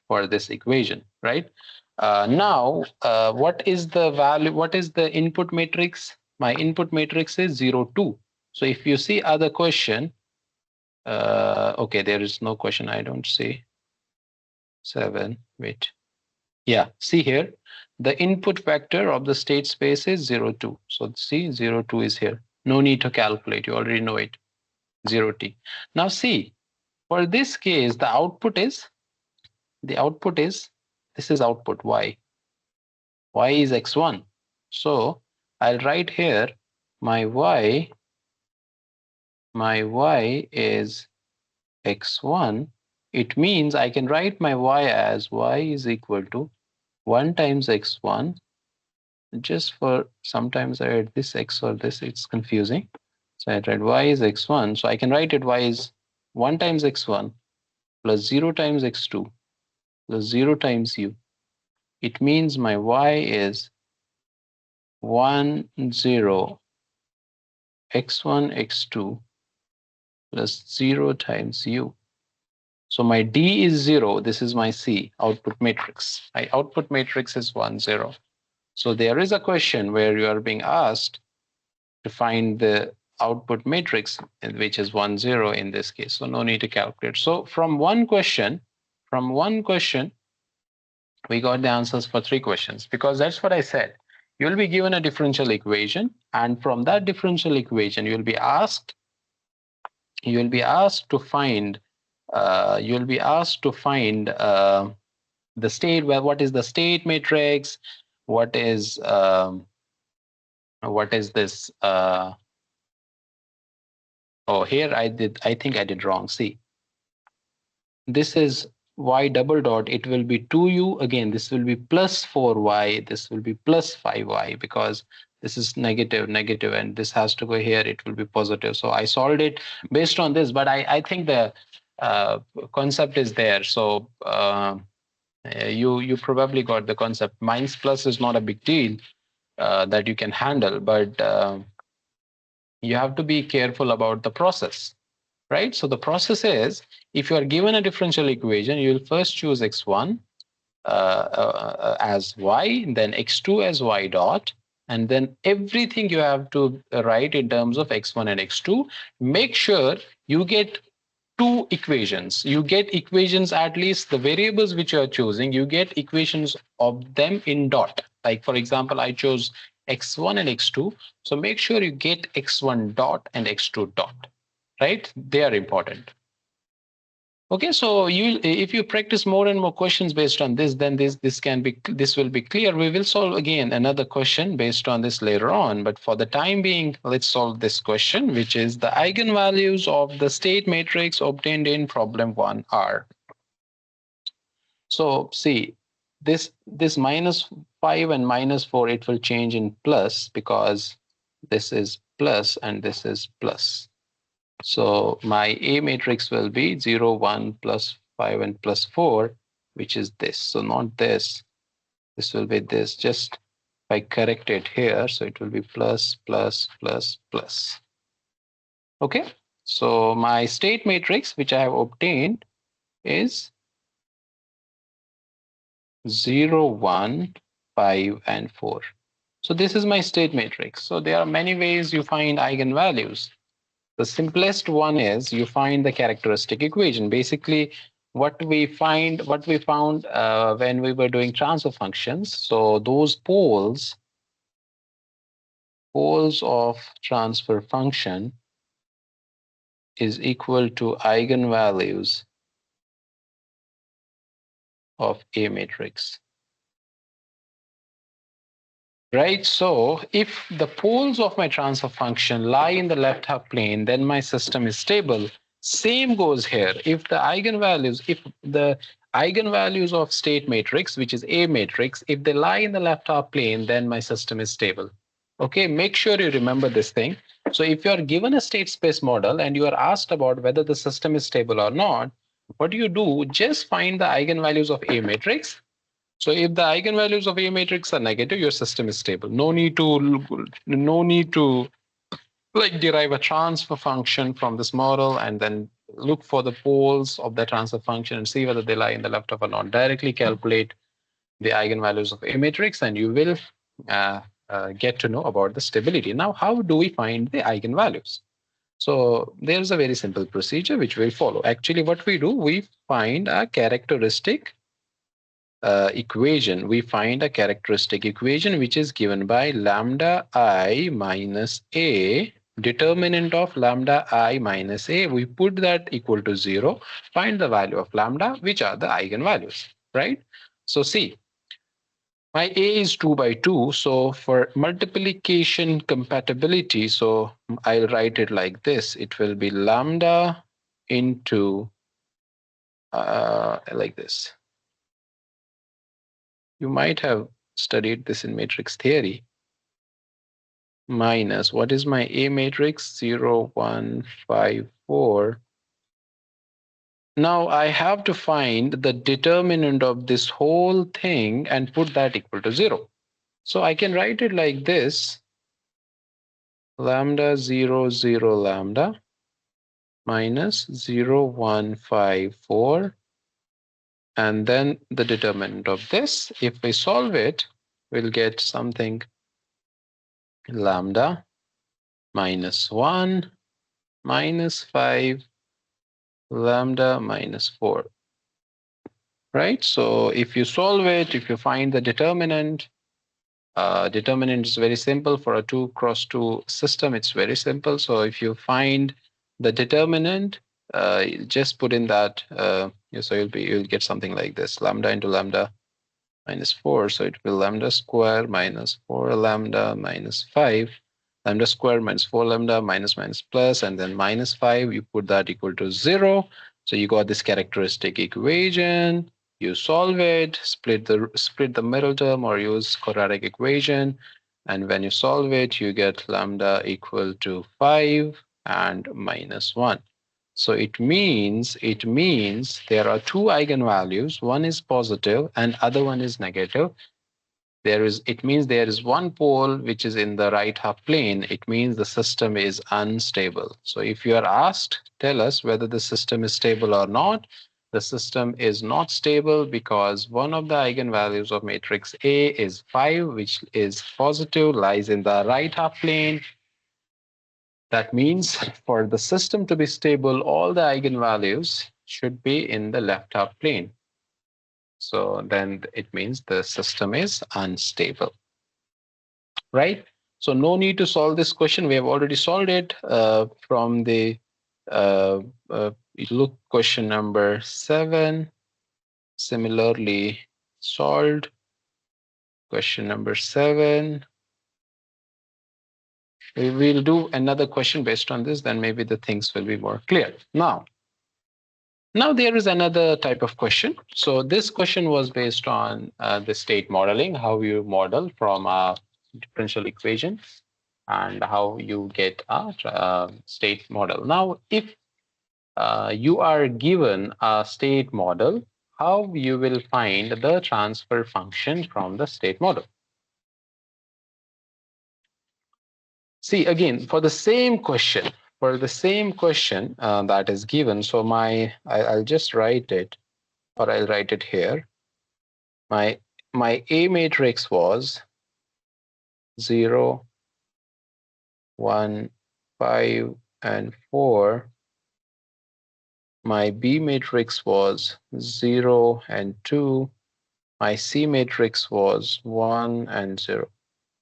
for this equation, right? Now, what is the value? What is the input matrix? My input matrix is 0, 2. So if you see other question, okay, there is no question. I don't see 7. Wait. Yeah, see here, the input vector of the state space is 0, 2. So see, 0, 2 is here. No need to calculate. You already know it. 0t. Now see, for this case, the output is this is output y. Y is x1. So I'll write here my y is x1. It means I can write my y as y is equal to 1 times x1. Just for sometimes I write this x or this, it's confusing. So I write y is x1. So I can write it y is 1 times x1 plus 0 times x2 plus 0 times u. It means my y is 1, 0, x1, x2 plus 0 times u. So my D is 0. This is my C, output matrix. My output matrix is 1, 0. So there is a question where you are being asked to find the output matrix, which is 1, 0 in this case. So no need to calculate. So from one question, we got the answers for 3 questions, because that's what I said. You'll be given a differential equation, and from that differential equation, you'll be asked to find the state. Well, what is the state matrix? What is this? Oh, here I think I did wrong. See, this is y double dot. It will be 2u. Again, this will be plus 4y. This will be plus 5y, because this is negative, negative, and this has to go here. It will be positive. So I solved it based on this, but I think the concept is there. So you probably got the concept. Minus plus is not a big deal that you can handle, but you have to be careful about the process, right? So the process is, if you are given a differential equation, you will first choose x1 as y, then x2 as y dot, and then everything you have to write in terms of x1 and x2. Make sure you get 2 equations. You get equations, at least the variables which you are choosing, you get equations of them in dot. Like, for example, I chose x1 and x2. So make sure you get x1 dot and x2 dot, right? They are important. Okay, so if you practice more and more questions based on this, then this will be clear. We will solve again another question based on this later on, but for the time being, let's solve this question, which is the eigenvalues of the state matrix obtained in problem 1R. So see, this -5 and -4, it will change in plus, because this is plus and this is plus. So my A matrix will be 0, 1, plus 5, and plus 4, which is this. So not this. This will be this. Just if I correct it here, so it will be plus, plus, plus, plus. Okay. So my state matrix, which I have obtained, is 0, 1, 5, and 4. So this is my state matrix. So there are many ways you find eigenvalues. The simplest one is you find the characteristic equation. Basically, what we found when we were doing transfer functions. So those poles of transfer function is equal to eigenvalues of A matrix. Right, so if the poles of my transfer function lie in the left half plane, then my system is stable. Same goes here. If the eigenvalues of state matrix, which is A matrix, if they lie in the left half plane, then my system is stable. Okay, make sure you remember this thing. So if you are given a state space model and you are asked about whether the system is stable or not, what do you do? Just find the eigenvalues of A matrix. So if the eigenvalues of A matrix are negative, your system is stable. No need to like derive a transfer function from this model and then look for the poles of the transfer function and see whether they lie in the left half or not. Directly calculate the eigenvalues of A matrix and you will get to know about the stability. Now, how do we find the eigenvalues? So there's a very simple procedure which we'll follow. Actually, what we do, we find a characteristic equation. We find a characteristic equation which is given by lambda I minus A, determinant of lambda I minus A. We put that equal to 0, find the value of lambda, which are the eigenvalues, right? So see, my A is 2 by 2. So for multiplication compatibility, so I'll write it like this. It will be lambda into like this. You might have studied this in matrix theory. Minus, what is my A matrix? 0, 1, 5, 4. Now I have to find the determinant of this whole thing and put that equal to 0. So I can write it like this. Lambda 0, 0 lambda minus 0, 1, 5, 4. And then the determinant of this. If we solve it, we'll get something lambda minus 1 minus 5 lambda minus 4, right? So if you solve it, if you find the determinant is very simple for a 2 cross 2 system. It's very simple. So if you find the determinant, just put in that. So you'll get something like this: lambda into lambda minus 4. So it will be lambda square minus 4 lambda minus 5. Lambda square minus 4 lambda minus plus, and then minus 5. You put that equal to 0. So you got this characteristic equation. You solve it, split the middle term or use quadratic equation. And when you solve it, you get lambda equal to 5 and minus 1. So it means there are two eigenvalues. One is positive and other one is negative. It means there is one pole which is in the right half plane. It means the system is unstable. So if you are asked, tell us whether the system is stable or not. The system is not stable because one of the eigenvalues of matrix A is 5, which is positive, lies in the right half plane. That means for the system to be stable, all the eigenvalues should be in the left half plane. So then it means the system is unstable, right? So no need to solve this question. We have already solved it from the look question number 7. Similarly solved question number 7. We will do another question based on this, then maybe the things will be more clear. Now there is another type of question. So this question was based on the state modeling, how you model from a differential equation and how you get a state model. Now, if you are given a state model, how you will find the transfer function from the state model? See, again, for the same question that is given, so I'll just write it, or I'll write it here. My A matrix was 0, 1, 5, and 4. My B matrix was 0 and 2. My C matrix was 1 and 0.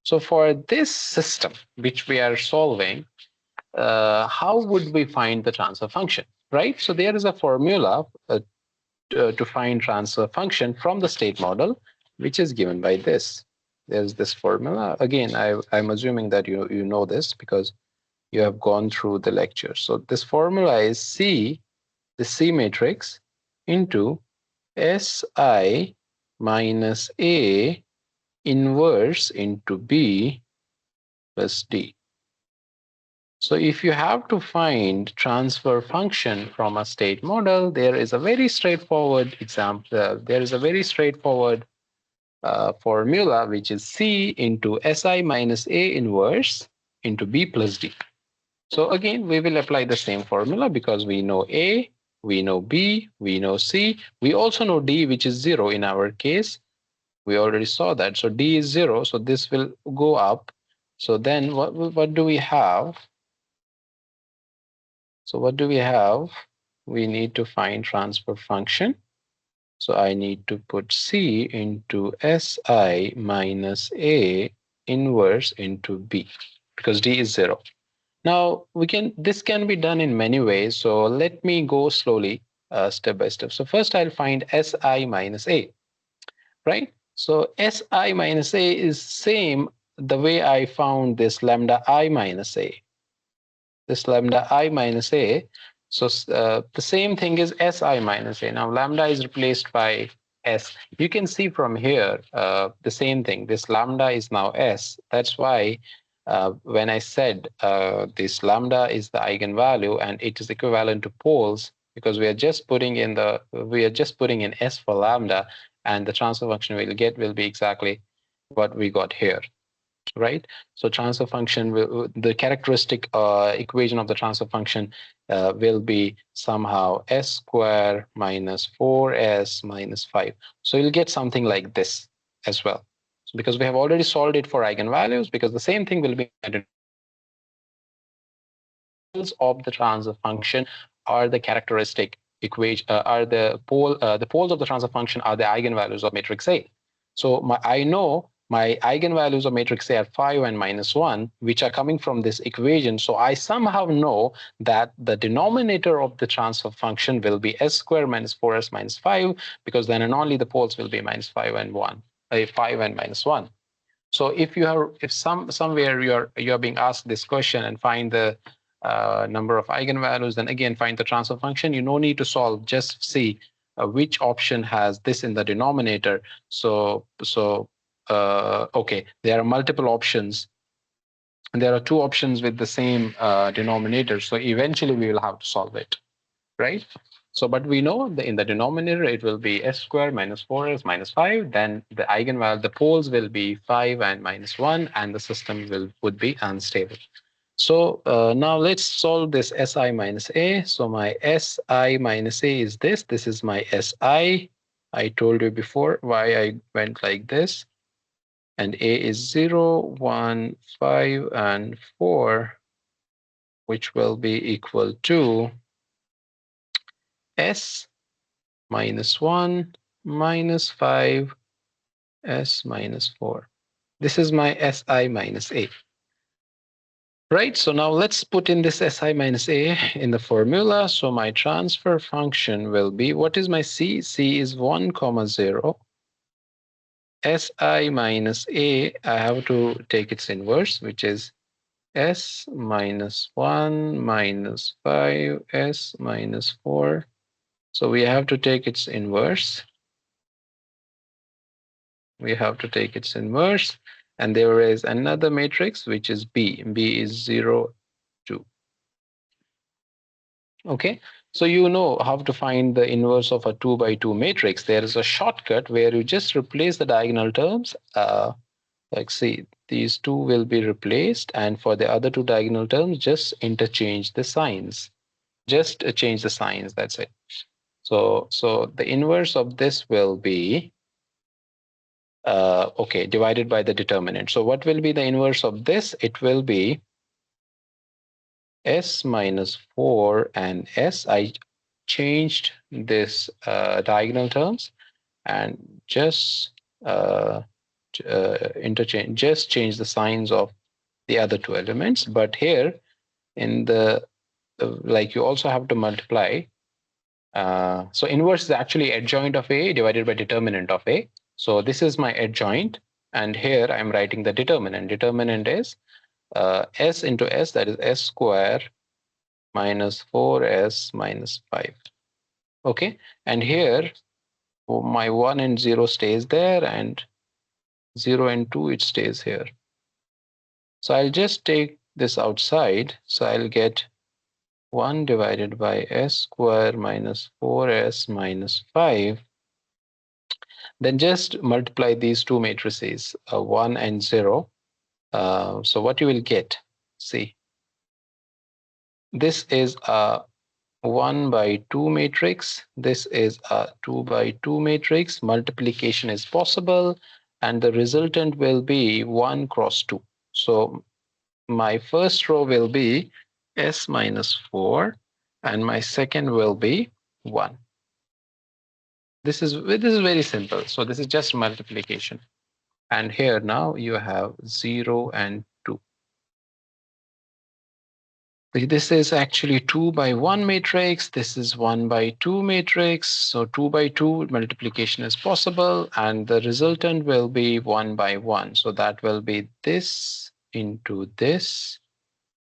So for this system, which we are solving, how would we find the transfer function, right? So there is a formula to find transfer function from the state model, which is given by this. There's this formula. Again, I'm assuming that you know this because You have gone through the lecture. So this formula is C, the C matrix, into Si minus A inverse into B plus D. So if you have to find transfer function from a state model, there is a very straightforward example. There is a very straightforward formula, which is C into Si minus A inverse into B plus D. So again, we will apply the same formula because we know A, we know B, we know C. We also know D, which is 0 in our case. We already saw that. So D is 0. So this will go up. So then what do we have? So what do we have? We need to find transfer function. So I need to put C into Si minus A inverse into B because D is 0. Now this can be done in many ways. So let me go slowly, step by step. So first I'll find Si minus A, right? So Si minus A is same the way I found this lambda I minus A. This lambda I minus A. So the same thing is Si minus A. Now lambda is replaced by S. You can see from here the same thing. This lambda is now S. That's why when I said this lambda is the eigenvalue and it is equivalent to poles, because we are just putting in S for lambda, and the transfer function we'll get will be exactly what we got here, right? So transfer function the characteristic equation of the transfer function will be somehow S square minus 4S minus 5. So you'll get something like this as well. So because we have already solved it for eigenvalues, because the same thing will be of the transfer function are the characteristic equation are the poles of the transfer function are the eigenvalues of matrix A. So I know my eigenvalues of matrix A are 5 and minus 1, which are coming from this equation. So I somehow know that the denominator of the transfer function will be S squared minus 4S minus 5, because then and only the poles will be minus 5 and 1, 5 and minus 1. So if somewhere you're being asked this question and find the number of eigenvalues, then again find the transfer function. You no need to solve, just see which option has this in the denominator. Okay, there are multiple options. There are two options with the same denominator. So eventually we will have to solve it, right? So, but we know in the denominator, it will be S squared minus 4S minus 5. Then the eigenvalue, the poles will be 5 and minus 1, and the system would be unstable. So now let's solve this Si minus A. So my Si minus A is this. This is my Si. I told you before why I went like this. And A is 0, 1, 5, and 4, which will be equal to S minus 1 minus 5 S minus 4. This is my Si minus A. Right, so now let's put in this Si minus A in the formula. So my transfer function will be, what is my C? C is 1, 0. Si minus A, I have to take its inverse, which is S minus 1 minus 5 S minus 4. So we have to take its inverse. We have to take its inverse. And there is another matrix, which is B. B is 0, 2. Okay, so you know how to find the inverse of a 2 by 2 matrix. There is a shortcut where you just replace the diagonal terms. Like see, these two will be replaced. And for the other two diagonal terms, just interchange the signs. Just change the signs, that's it. So the inverse of this will be okay, divided by the determinant. So what will be the inverse of this? It will be S minus 4 and S. I changed this diagonal terms and just interchange, just change the signs of the other two elements. But here in the like you also have to multiply. So inverse is actually adjoint of A divided by determinant of A. So this is my adjoint, and here I'm writing the determinant. Determinant is S into S, that is S square minus 4S minus 5. Okay, and here my 1 and 0 stays there, and 0 and 2, it stays here. So I'll just take this outside. So I'll get 1 divided by S square minus 4S minus 5. Then just multiply these two matrices, 1 and 0. So what you will get, see, this is a 1 by 2 matrix. This is a 2 by 2 matrix. Multiplication is possible, and the resultant will be 1 cross 2. So my first row will be S minus 4, and my second will be 1. This is very simple. So this is just multiplication. And here now you have 0 and 2. This is actually 2 by 1 matrix. This is 1 by 2 matrix. So 2 by 2 multiplication is possible, and the resultant will be 1 by 1. So that will be this into this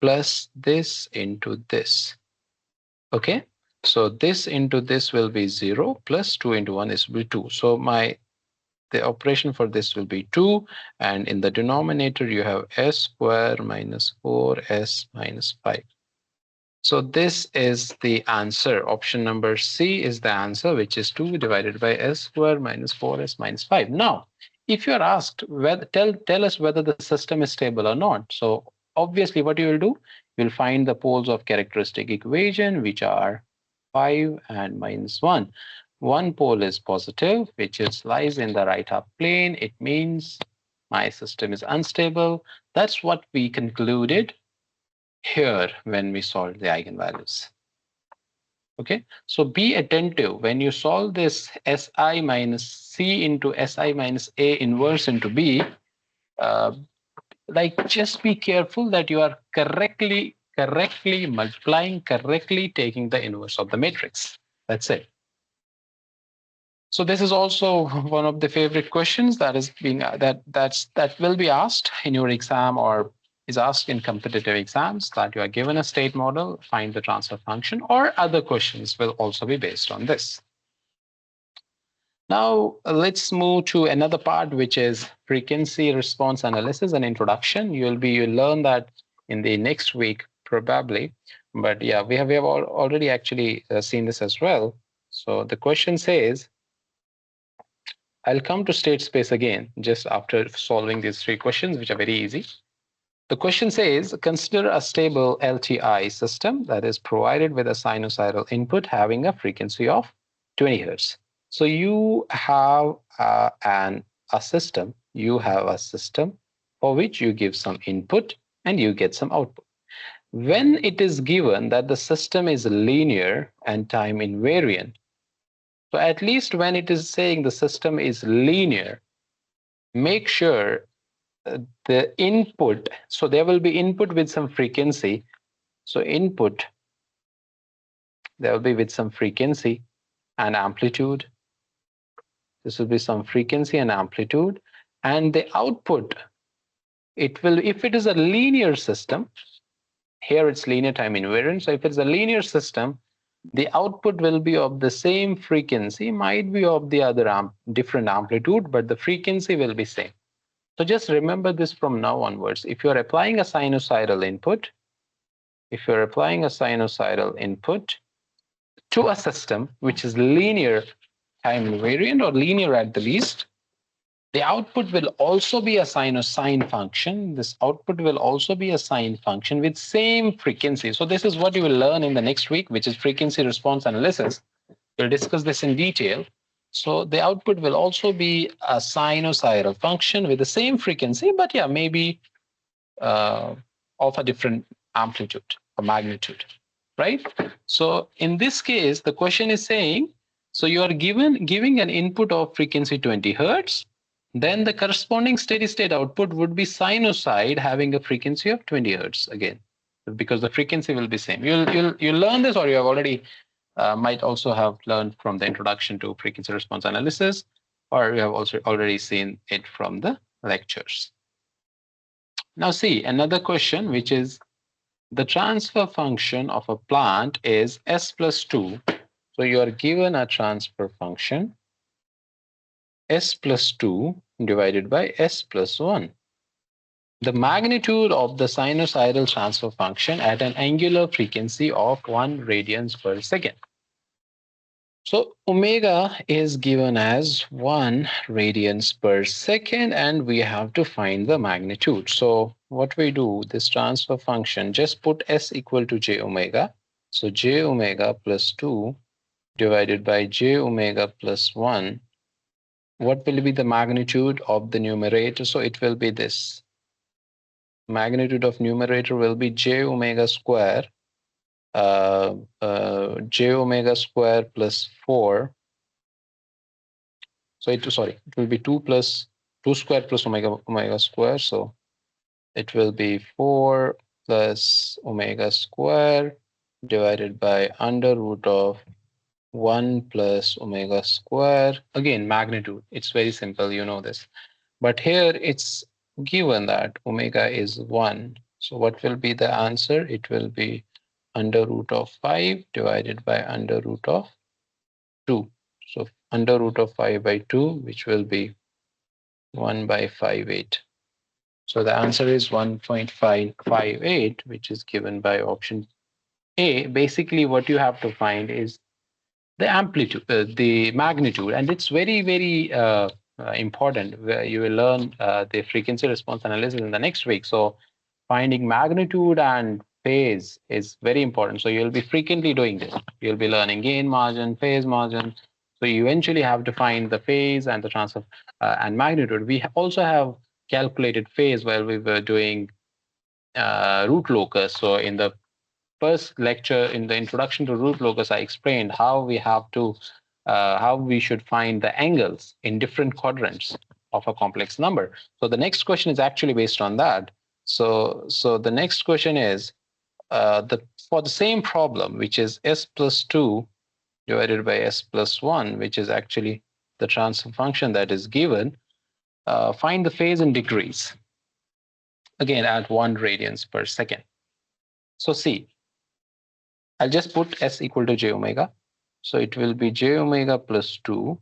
plus this into this. Okay, so this into this will be 0 plus 2 into 1 is will be 2. So the operation for this will be 2, and in the denominator you have S square minus 4S minus 5. So this is the answer. Option number C is the answer, which is 2 divided by S square minus 4S minus 5. Now, if you're asked, whether, tell us whether the system is stable or not. So obviously what you will do, you'll find the poles of characteristic equation, which are 5 and minus 1. One pole is positive, which lies in the right half plane. It means my system is unstable. That's what we concluded here when we solve the eigenvalues. Okay, so be attentive when you solve this Si minus C into Si minus A inverse into B. Like, just be careful that you are correctly multiplying, correctly taking the inverse of the matrix. That's it. So this is also one of the favorite questions that is being that will be asked in your exam, or is asked in competitive exams, that you are given a state model, find the transfer function, or other questions will also be based on this. Now let's move to another part, which is frequency response analysis and introduction. You'll learn that in the next week probably, but yeah, we have already actually seen this as well. So the question says, I'll come to state space again just after solving these three questions, which are very easy. The question says, consider a stable LTI system that is provided with a sinusoidal input having a frequency of 20 hertz. So you have a system for which you give some input and you get some output. When it is given that the system is linear and time invariant, so at least when it is saying the system is linear, make sure the input, so there will be input with some frequency. So input, there will be with some frequency and amplitude. This will be some frequency and amplitude. And the output, it will, if it is a linear system, here it's linear time invariant. So if it's a linear system, the output will be of the same frequency, might be of the other different amplitude, but the frequency will be same. So just remember this from now onwards. If you're applying a sinusoidal input, to a system which is linear time invariant or linear at the least, the output will also be a sine function. This output will also be a sine function with same frequency. So this is what you will learn in the next week, which is frequency response analysis. We'll discuss this in detail. So the output will also be a sinusoidal function with the same frequency, but yeah, maybe of a different amplitude or magnitude, right? So in this case, the question is saying, so you are giving an input of frequency 20 hertz, then the corresponding steady state output would be sinusoid having a frequency of 20 hertz again, because the frequency will be same. You'll learn this, or you have already might also have learned from the introduction to frequency response analysis, or you have also already seen it from the lectures. Now see another question, which is the transfer function of a plant is s plus 2. So you are given a transfer function s plus 2 divided by s plus 1. The magnitude of the sinusoidal transfer function at an angular frequency of 1 radians per second. So omega is given as 1 radians per second, and we have to find the magnitude. So what we do, this transfer function, just put s equal to j omega. So j omega plus 2 divided by j omega plus 1. What will be the magnitude of the numerator? So it will be this. Magnitude of numerator will be j omega square, j omega square plus 4. So it will be 2 square plus omega square. So it will be 4 plus omega square divided by under root of 1 plus omega square. Again, magnitude. It's very simple, you know this. But here it's given that omega is 1. So what will be the answer? It will be under root of 5 divided by under root of 2. So under root of 5 by 2, which will be 1 by 58. So the answer is 1.558, which is given by option A. Basically, what you have to find is the amplitude, the magnitude, and it's very, very important. Where you will learn the frequency response analysis in the next week. So finding magnitude and phase is very important. So you'll be frequently doing this. You'll be learning gain margin, phase margin. So you eventually have to find the phase and the transfer and magnitude. We also have calculated phase while we were doing root locus. So in the first lecture, in the introduction to root locus, I explained how we have to how we should find the angles in different quadrants of a complex number. So the next question is actually based on that. So the next question is for the same problem, which is s plus 2 divided by s plus 1, which is actually the transfer function that is given. Find the phase in degrees, again at 1 radians per second. So see, I'll just put s equal to j omega. So it will be j omega plus 2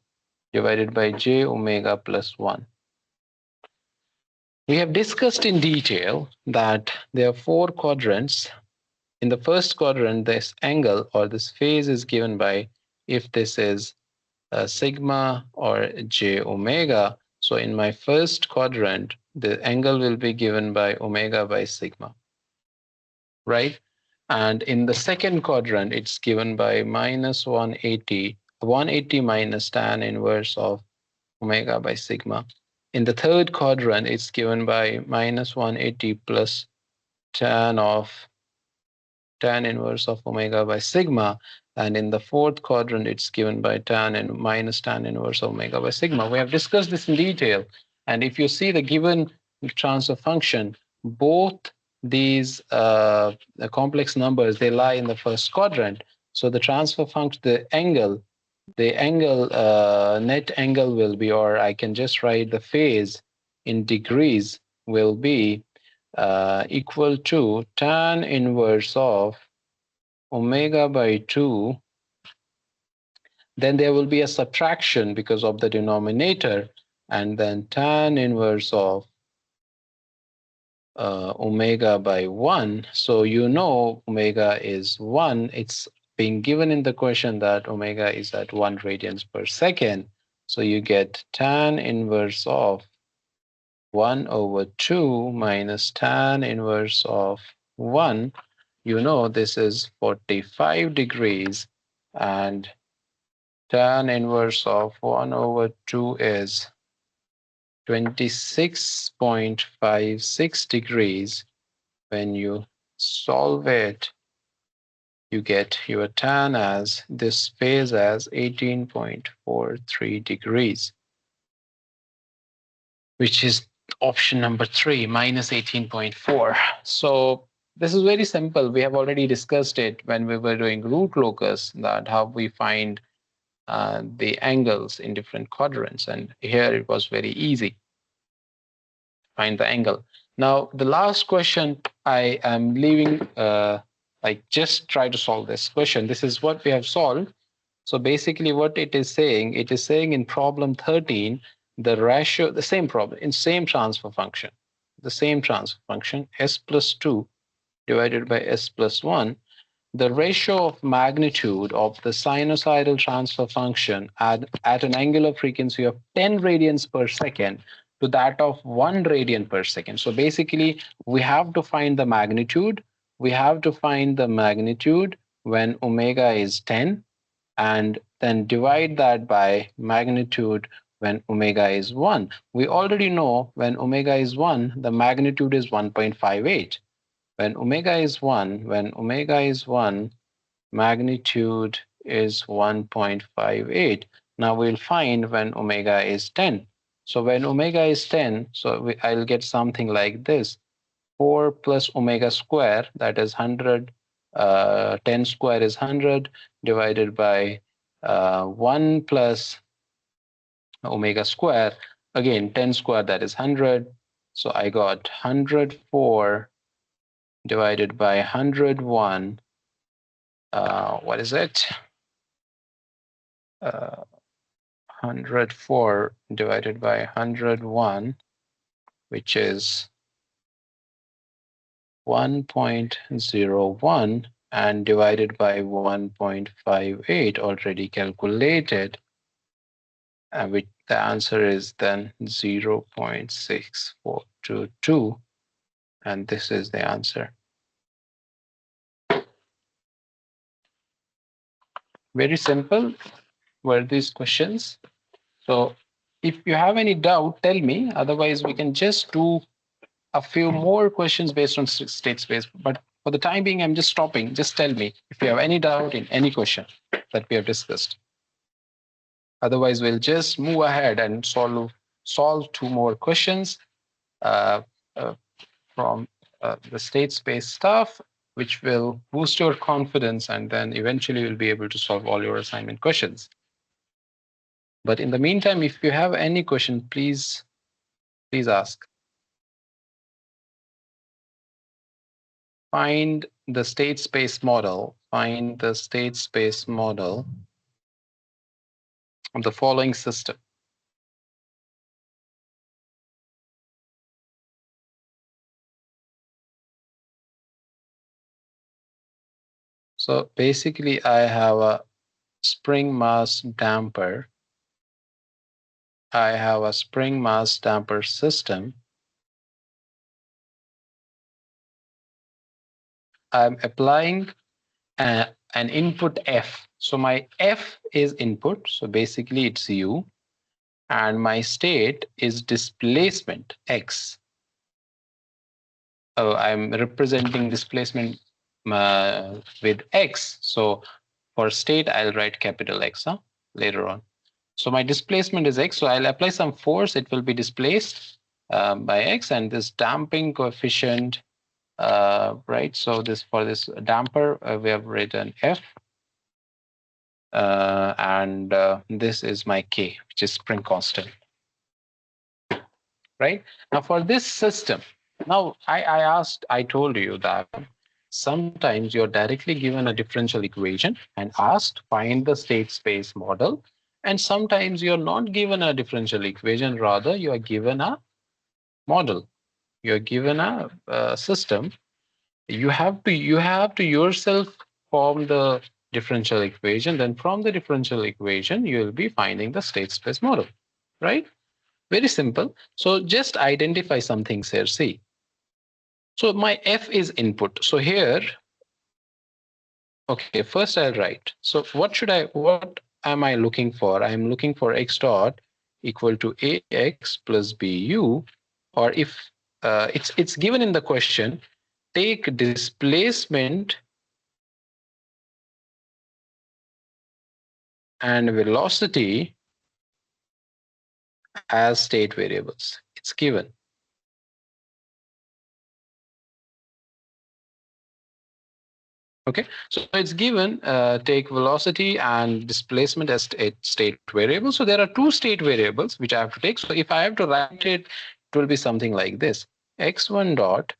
divided by j omega plus 1. We have discussed in detail that there are 4 quadrants. In the first quadrant, this angle or this phase is given by if this is sigma or j omega. So in my first quadrant, the angle will be given by omega by sigma, right? And in the second quadrant, it's given by minus 180 minus tan inverse of omega by sigma. In the third quadrant, it's given by minus 180 plus tan inverse of omega by sigma. And in the fourth quadrant, it's given by tan and minus tan inverse of omega by sigma. We have discussed this in detail. And if you see the given transfer function, both these complex numbers, they lie in the first quadrant. So the transfer function, the angle, net angle will be, or I can just write the phase in degrees will be equal to tan inverse of omega by 2. Then there will be a subtraction because of the denominator, and then tan inverse of omega by 1. So you know omega is 1. It's being given in the question that omega is at 1 radians per second. So you get tan inverse of 1 over 2 minus tan inverse of 1. You know this is 45 degrees, and tan inverse of 1 over 2 is 26.56 degrees. When you solve it, you get your tan as this phase as 18.43 degrees, which is option number 3, minus 18.4. So this is very simple. We have already discussed it when we were doing root locus, that how we find the angles in different quadrants. And here it was very easy to find the angle. Now, the last question I am leaving, like just try to solve this question. This is what we have solved. So basically what it is saying in problem 13, the ratio, the same problem, in same transfer function, s plus 2 divided by s plus 1, the ratio of magnitude of the sinusoidal transfer function at an angular frequency of 10 radians per second to that of 1 radian per second. So basically, we have to find the magnitude. We have to find the magnitude when omega is 10, and then divide that by magnitude when omega is 1. We already know when omega is 1, the magnitude is 1.58. When omega is 1, magnitude is 1.58. Now we'll find when omega is 10. So when omega is 10, so I'll get something like this. 4 plus omega square, that is 100. 10 square is 100 divided by 1 plus omega square. Again, 10 square, that is 100. So I got 104 divided by 101. What is it? 104 divided by 101, which is 1.01, and divided by 1.58, already calculated, which the answer is then 0.6422, and this is the answer. Very simple were these questions. So if you have any doubt, tell me. Otherwise, we can just do a few more questions based on state space. But for the time being, I'm just stopping. Just tell me if you have any doubt in any question that we have discussed. Otherwise, we'll just move ahead and solve 2 more questions from the state space stuff, which will boost your confidence, and then eventually you'll be able to solve all your assignment questions. But in the meantime, if you have any question, please ask. Find the state space model. Find the state space model of the following system. So basically, I have a spring mass damper. I have a spring mass damper system. I'm applying an input F. So my F is input. So basically, it's U. And my state is displacement, X. Oh, I'm representing displacement with X. So for state, I'll write capital X later on. So my displacement is X. So I'll apply some force. It will be displaced by X, and this damping coefficient, right? So this for this damper, we have written F. And this is my K, which is spring constant. Right? Now for this system, now I told you that sometimes you're directly given a differential equation and asked find the state space model. And sometimes you're not given a differential equation, rather you are given a model. You're given a system. You have to yourself form the differential equation. Then from the differential equation, you will be finding the state space model, right? Very simple. So just identify some things here. See. So my F is input. So here, okay, first I'll write. So what am I looking for? I'm looking for X dot equal to AX plus BU, or if it's given in the question, take displacement and velocity as state variables. It's given. Okay, so it's given, take velocity and displacement as state variables. So there are 2 state variables which I have to take. So if I have to write it, it will be something like this. x1 dot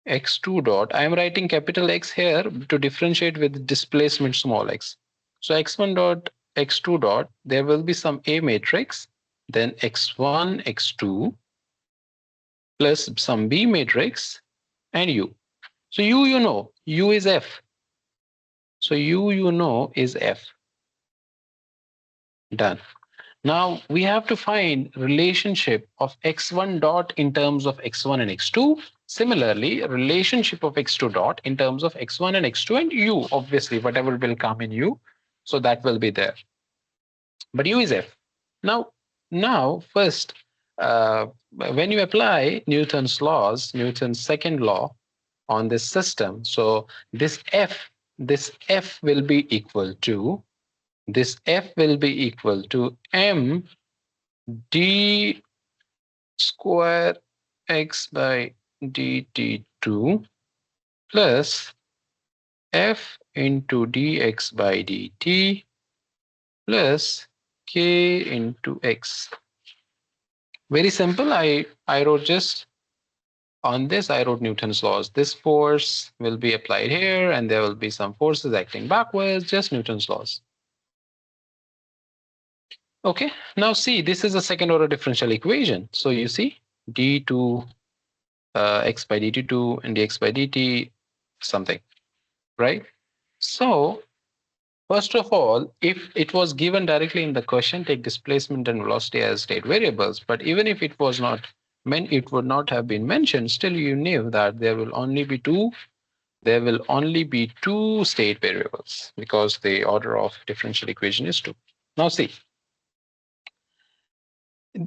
x2 dot. I am writing capital X here to differentiate with displacement small x. So x1 dot x2 dot, there will be some A matrix, then x1, x2 plus some B matrix and U. So U, U is F. So U, is F. Done. Now we have to find relationship of x1 dot in terms of x1 and x2. Similarly, relationship of x2 dot in terms of x1 and x2 and u, obviously, whatever will come in u. So that will be there. But u is f. Now, first, when you apply Newton's second law on this system, so this f will be equal to m d square x by dt2 plus f into dx by dt plus k into x. Very simple. I wrote just on this, I wrote Newton's laws. This force will be applied here, and there will be some forces acting backwards, just Newton's laws. Okay, now see, this is a second order differential equation. So you see d2 x by dt2 and dx by dt something, right? So first of all, if it was given directly in the question, take displacement and velocity as state variables. But even if it was not meant, it would not have been mentioned. Still, you knew that there will only be two state variables because the order of differential equation is 2. Now see,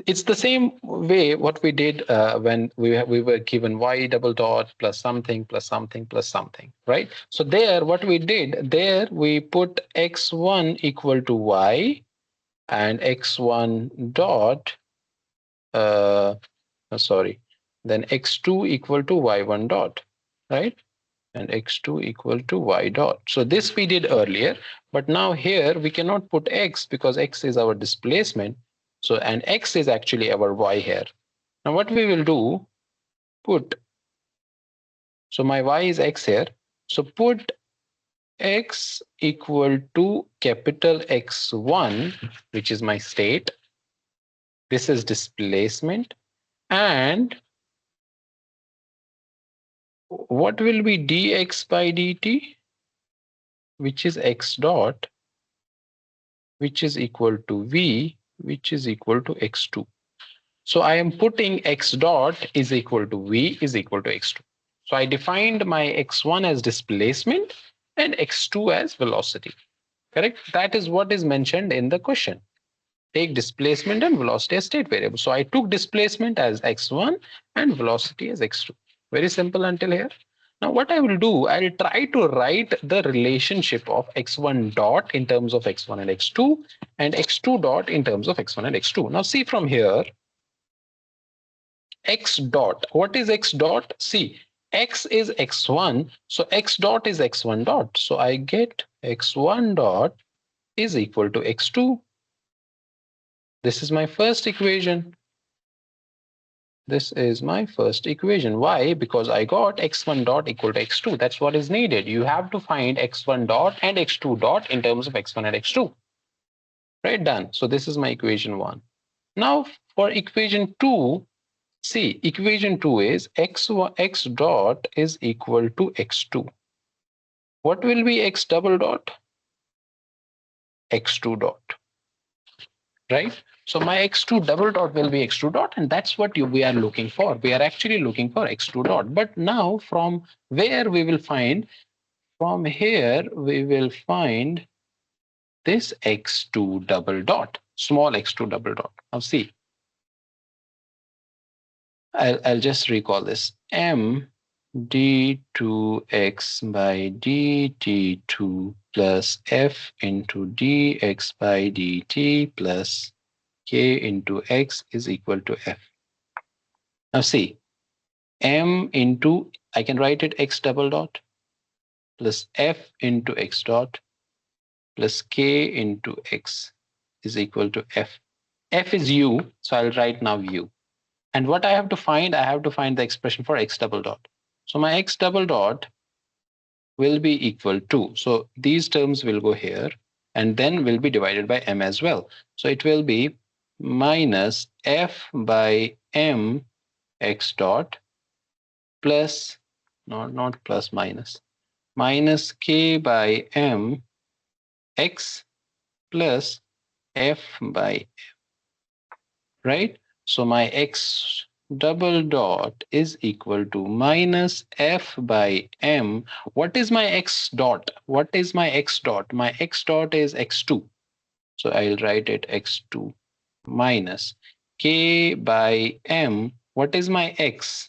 it's the same way what we did when we were given y double dot plus something plus something plus something, right? So there, what we did there, we put x1 equal to y and x1 dot, then x2 equal to y1 dot, right? And x2 equal to y dot. So this we did earlier, but now here we cannot put x because x is our displacement. So, and x is actually our y here. Now what we will do, so my y is x here. So put x equal to capital X1, which is my state. This is displacement. And what will be dx by dt, which is x dot, which is equal to v, which is equal to x2. So I am putting x dot is equal to v is equal to x2. So I defined my x1 as displacement and x2 as velocity. Correct? That is what is mentioned in the question. Take displacement and velocity as state variable. So I took displacement as x1 and velocity as x2. Very simple until here. Now what I will do, I'll try to write the relationship of x1 dot in terms of x1 and x2 and x2 dot in terms of x1 and x2. Now see from here, x dot, what is x dot? See, x is x1, so x dot is x1 dot. So I get x1 dot is equal to x2. This is my first equation. This is my first equation. Why? Because I got x1 dot equal to x2. That's what is needed. You have to find x1 dot and x2 dot in terms of x1 and x2. Right, done. So this is my equation 1. Now for equation 2, see, equation 2 is x dot is equal to x2. What will be x double dot? x2 dot. Right? So my x2 double dot will be x2 dot, and that's what we are looking for. We are actually looking for x2 dot. But now from where we will find, from here we will find this x2 double dot, small x2 double dot. Now see, I'll just recall this. M d2x by dt2 plus f into dx by dt plus k into x is equal to f. Now see, m into, I can write it x double dot plus f into x dot plus k into x is equal to f. F is u, so I'll write now u. And what I have to find, I have to find the expression for x double dot. So my x double dot will be equal to, so these terms will go here and then will be divided by m as well. So it will be minus f by m x dot plus, not plus, minus k by m x plus f by, right? So my x double dot is equal to minus f by m. What is my x dot? What is my x dot? My x dot is x2. So I'll write it x2 minus k by m. What is my x?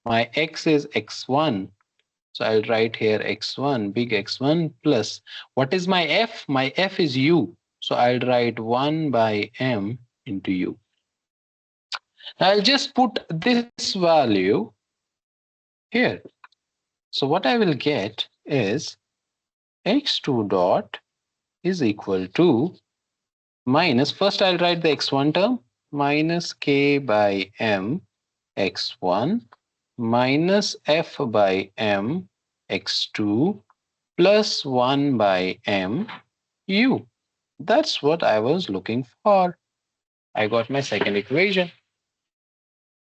My x is x1. So I'll write here x1, big x1 plus. What is my f? My f is u. So I'll write 1 by m into u. I'll just put this value here. So what I will get is x2 dot is equal to minus, first I'll write the x1 term, minus k by m x1 minus f by m x2 plus 1 by m u. That's what I was looking for. I got my second equation.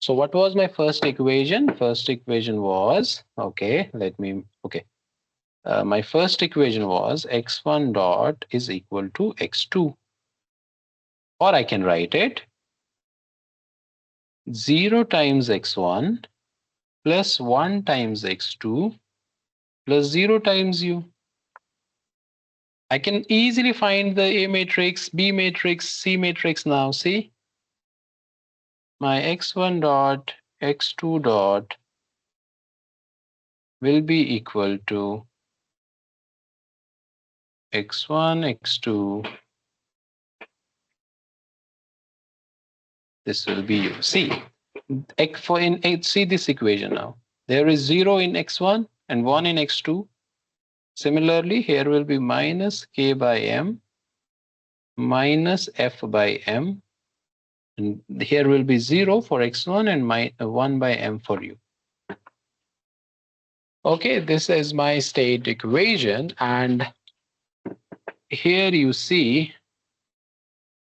So what was my first equation? First equation was, okay, my first equation was x1 dot is equal to x2. Or I can write it 0 times x1 plus 1 times x2 plus 0 times u. I can easily find the A matrix, B matrix, C matrix now. See, my x1 dot, x2 dot will be equal to x1, x2. This will be u. See, see this equation now. There is 0 in x1 and 1 in x2. Similarly, here will be minus k by m minus f by m. And here will be 0 for x1 and 1 by m for u. Okay, this is my state equation. And here you see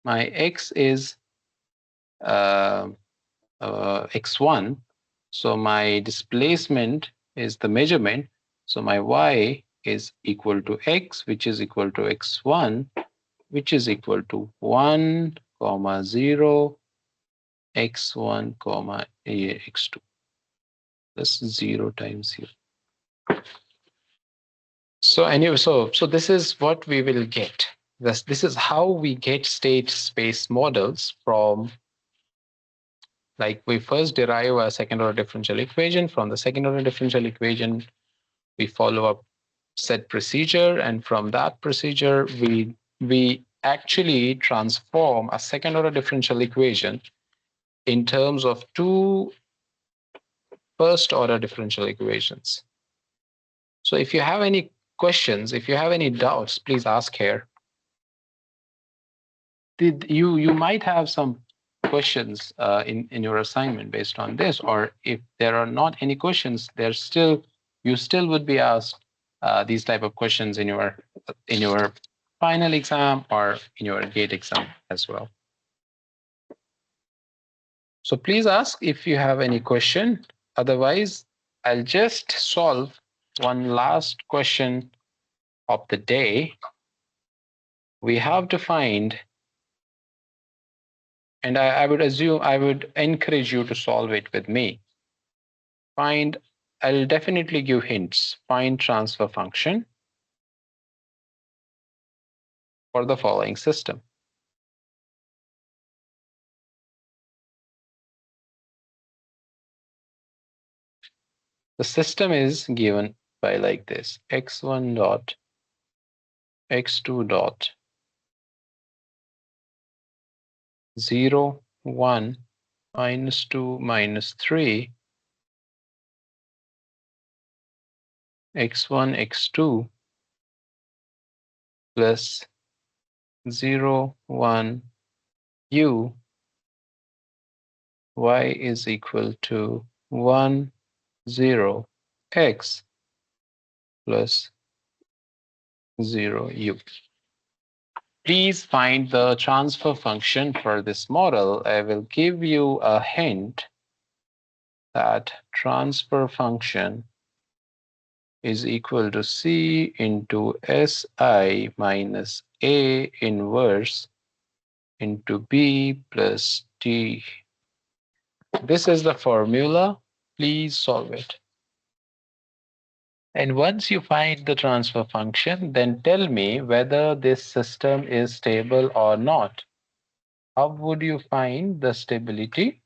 my x is x1. So my displacement is the measurement. So my y is equal to x, which is equal to x1, which is equal to 1, comma 0, x1, comma x2. That's 0 times 0. So anyway, so this is what we will get. This is how we get state space models from, like, we first derive a second order differential equation. From the second order differential equation, we follow up set procedure, and from that procedure, we actually transform a second order differential equation in terms of two first order differential equations. So if you have any questions, if you have any doubts, please ask here. You might have some questions in your assignment based on this, or if there are not any questions, you still would be asked these type of questions in your final exam or in your gate exam as well. So please ask if you have any question. Otherwise, I'll just solve one last question of the day. We have to find, and I would encourage you to solve it with me. I'll definitely give hints. Find transfer function for the following system. The system is given by like this: x1 dot, x2 dot, 0, 1, minus 2, minus 3, x1, x2, plus 0, 1, u, y is equal to 1, 0, x plus 0 u. Please find the transfer function for this model. I will give you a hint that transfer function is equal to C into Si minus A inverse into B plus D. This is the formula. Please solve it. And once you find the transfer function, then tell me whether this system is stable or not. How would you find the stability?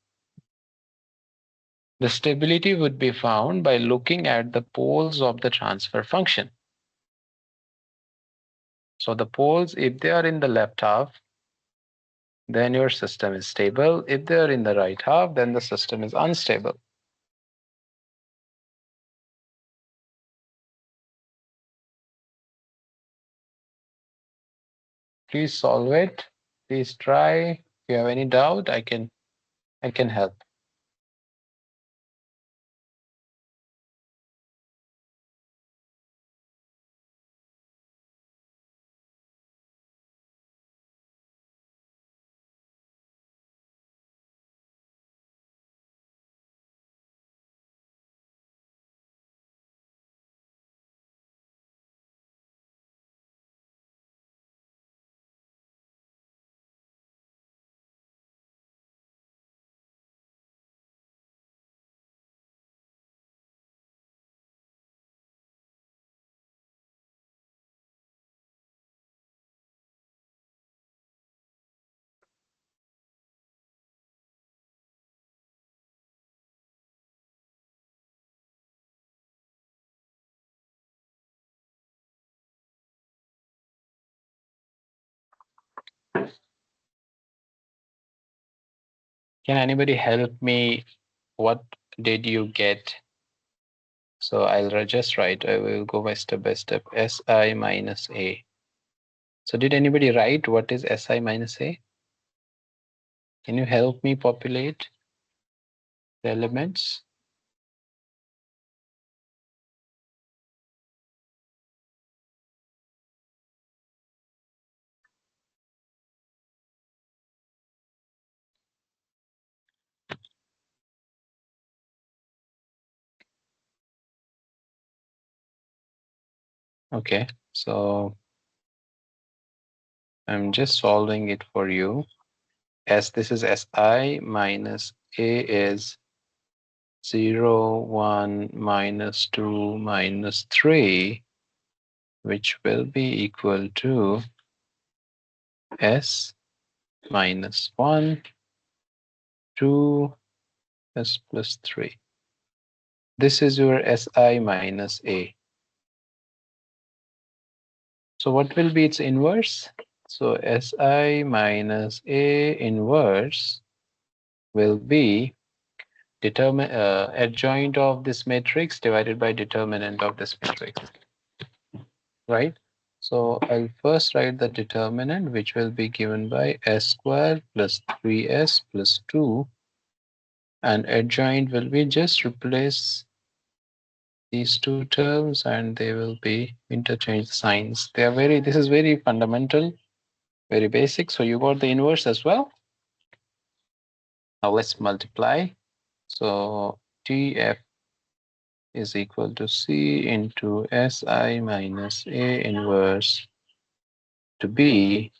The stability would be found by looking at the poles of the transfer function. So the poles, if they are in the left half, then your system is stable. If they are in the right half, then the system is unstable. Please solve it. Please try. If you have any doubt, I can help. Can anybody help me? What did you get? So I'll just write. I will go by step. Si minus a. So did anybody write what is Si minus a? Can you help me populate the elements? Okay, so I'm just solving it for you. As this is Si minus a is 0, 1, minus 2, minus 3, which will be equal to S minus 1, 2, S plus 3. This is your Si minus a. So what will be its inverse? So Si minus a inverse will be adjoint of this matrix divided by determinant of this matrix, right? So I'll first write the determinant, which will be given by s squared plus 3s plus 2, and adjoint will be just replace these two terms and they will be interchange signs. They are this is very fundamental, very basic. So you got the inverse as well. Now let's multiply. So TF is equal to C into Si minus A inverse to B.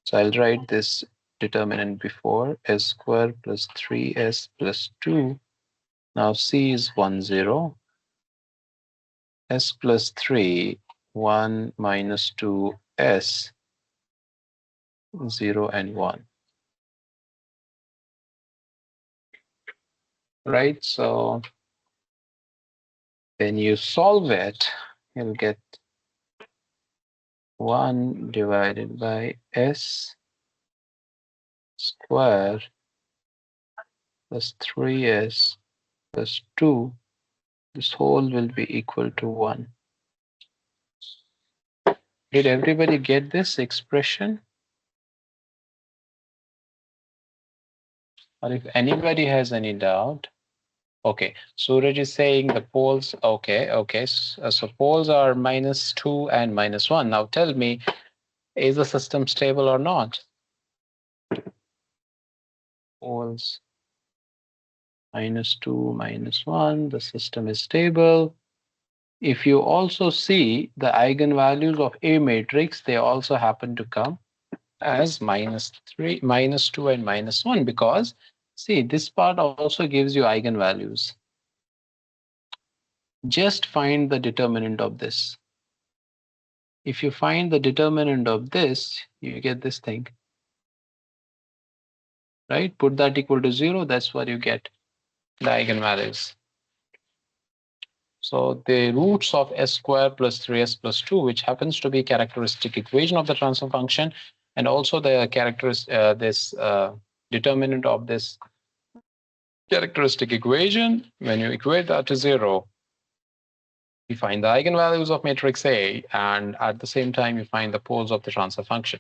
So I'll write this determinant before s squared plus 3s plus 2. Now C is 1, 0. S plus 3, 1 minus 2, S, 0 and 1. Right? So when you solve it, you'll get 1 divided by S squared plus 3S plus 2. This whole will be equal to 1. Did everybody get this expression? Or if anybody has any doubt, okay, Suraj is saying the poles, okay, so poles are -2 and -1. Now tell me, is the system stable or not? Poles -2, -1, the system is stable. If you also see the eigenvalues of A matrix, they also happen to come as -3, -2, and -1 because see, this part also gives you eigenvalues. Just find the determinant of this. If you find the determinant of this, you get this thing, right? Put that equal to 0, that's what you get, the eigenvalues. So the roots of s squared plus 3s plus 2, which happens to be characteristic equation of the transfer function, and also the determinant of this characteristic equation, when you equate that to 0, you find the eigenvalues of matrix A, and at the same time, you find the poles of the transfer function.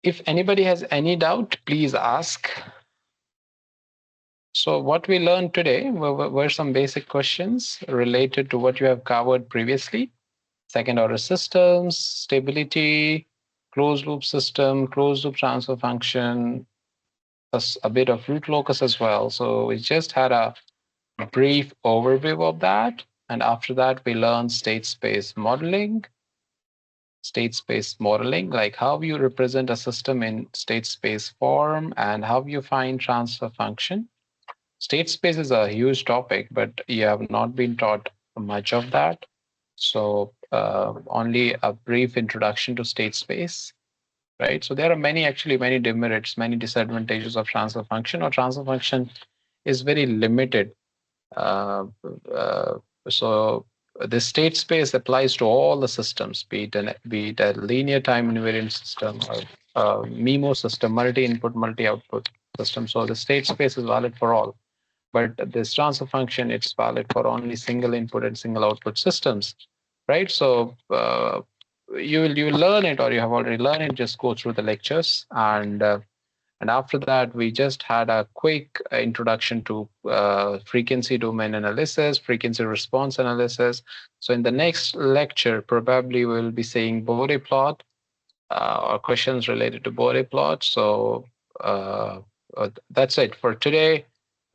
If anybody has any doubt, please ask. So what we learned today were some basic questions related to what you have covered previously. Second order systems, stability, closed loop system, closed loop transfer function, a bit of root locus as well. So we just had a brief overview of that. And after that, we learned state space modeling, like how you represent a system in state space form and how you find transfer function. State space is a huge topic, but you have not been taught much of that. So only a brief introduction to state space, right? So there are many demerits, many disadvantages of transfer function, or transfer function is very limited. Uh, uh, so the state space applies to all the systems, be it a linear time invariant system or MIMO system, multi-input, multi-output system. So the state space is valid for all. But this transfer function, it's valid for only single input and single output systems, right? So you will learn it, or you have already learned it. Just go through the lectures, and after that, we just had a quick introduction to frequency domain analysis, frequency response analysis. So in the next lecture, probably we'll be seeing Bode plot or questions related to Bode plot. So that's it for today.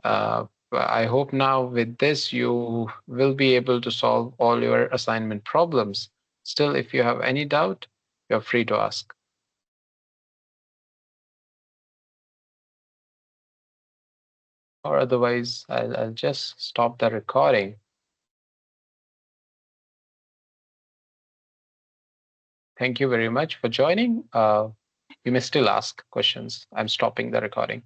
I hope now with this, you will be able to solve all your assignment problems. Still, if you have any doubt, you're free to ask. Or otherwise, I'll just stop the recording. Thank you very much for joining. You may still ask questions. I'm stopping the recording.